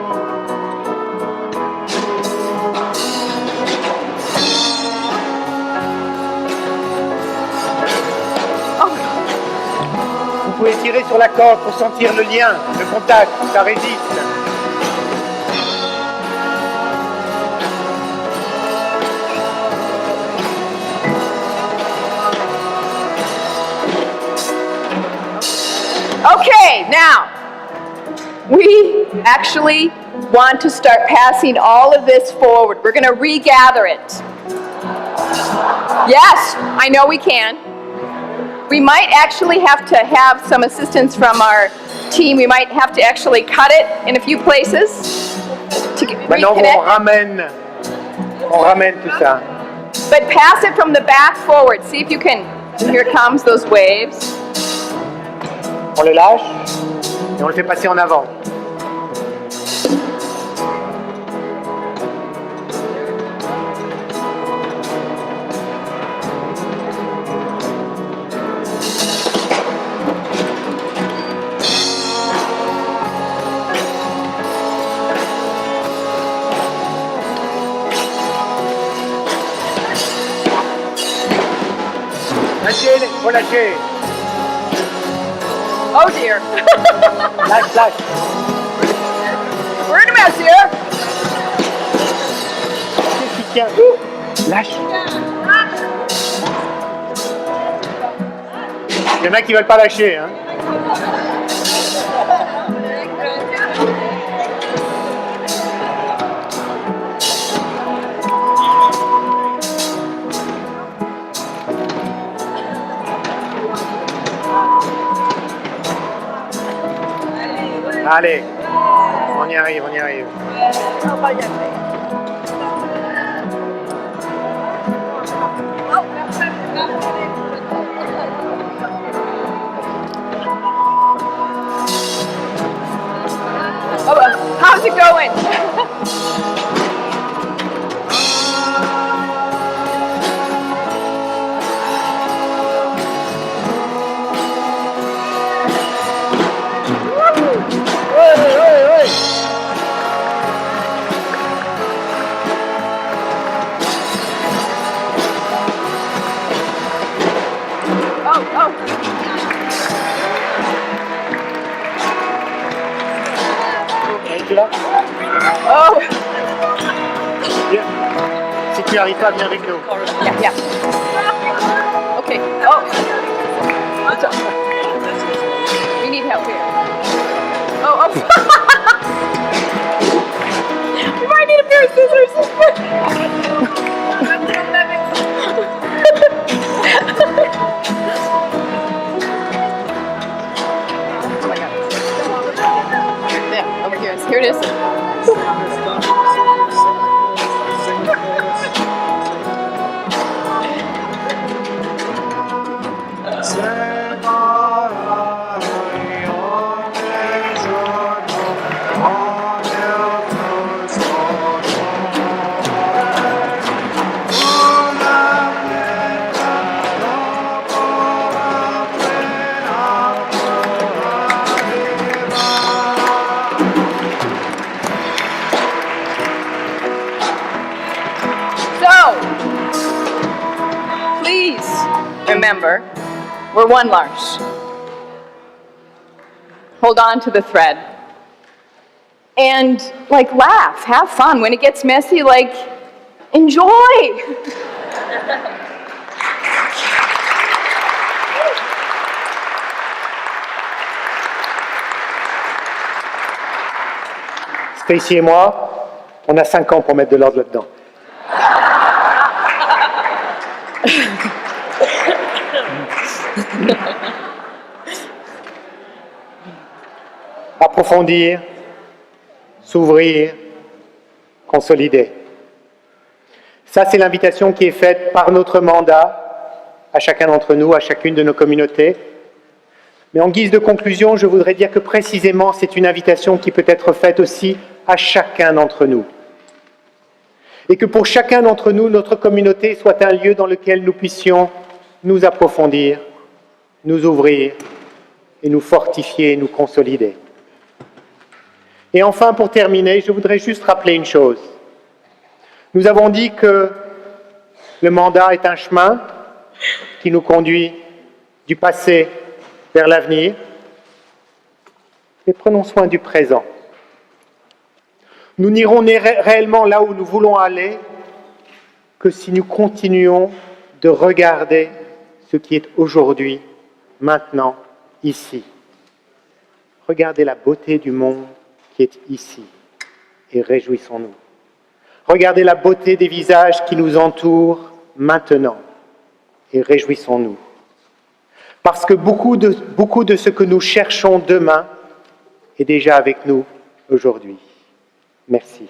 Oh, Vous pouvez tirer sur la corde pour sentir le lien, le contact, ça résiste. okay, now, we actually want to start passing all of this forward. We're going to regather it. Yes, I know we can. We might actually have to have some assistance from our team. We might have to actually cut it in a few places to Maintenant reconnect. on ramène tout ça. But pass it from the back forward. See if you can. Here it comes, those waves. On le lâche et on le fait passer en avant. Lâchez, relâchez. Oh dear. Lâche, lâche. We're in a mess here. Qu'est-ce qui tient? Lâche. Il y en a qui veulent pas lâcher. Hein. Allez, on y arrive, on y arrive. Oh, how's it going? Tu es là? Oh, Viens. Si tu n'y arrives pas, viens avec nous. yeah. Okay. Oh. We need help here. Oh. We might need a pair of scissors. Oh my God. Yeah, over here. Here it is. So, please remember, we're one L'Arche. Hold on to the thread. And, laugh, have fun. When it gets messy, enjoy. Stacy et moi, on a 5 ans pour mettre de l'ordre là-dedans. Approfondir, s'ouvrir, consolider. Ça, c'est l'invitation qui est faite par notre mandat à chacun d'entre nous, à chacune de nos communautés. Mais en guise de conclusion, je voudrais dire que précisément, c'est une invitation qui peut être faite aussi à chacun d'entre nous. Et que pour chacun d'entre nous, notre communauté soit un lieu dans lequel nous puissions nous approfondir, nous ouvrir et nous fortifier, nous consolider. Et enfin, pour terminer, je voudrais juste rappeler une chose. Nous avons dit que le mandat est un chemin qui nous conduit du passé vers l'avenir. Mais prenons soin du présent. Nous n'irons réellement là où nous voulons aller que si nous continuons de regarder ce qui est aujourd'hui, maintenant, ici. Regardez la beauté du monde qui est ici et réjouissons-nous. Regardez la beauté des visages qui nous entourent maintenant et réjouissons-nous. Parce que beaucoup de ce que nous cherchons demain est déjà avec nous aujourd'hui. Merci.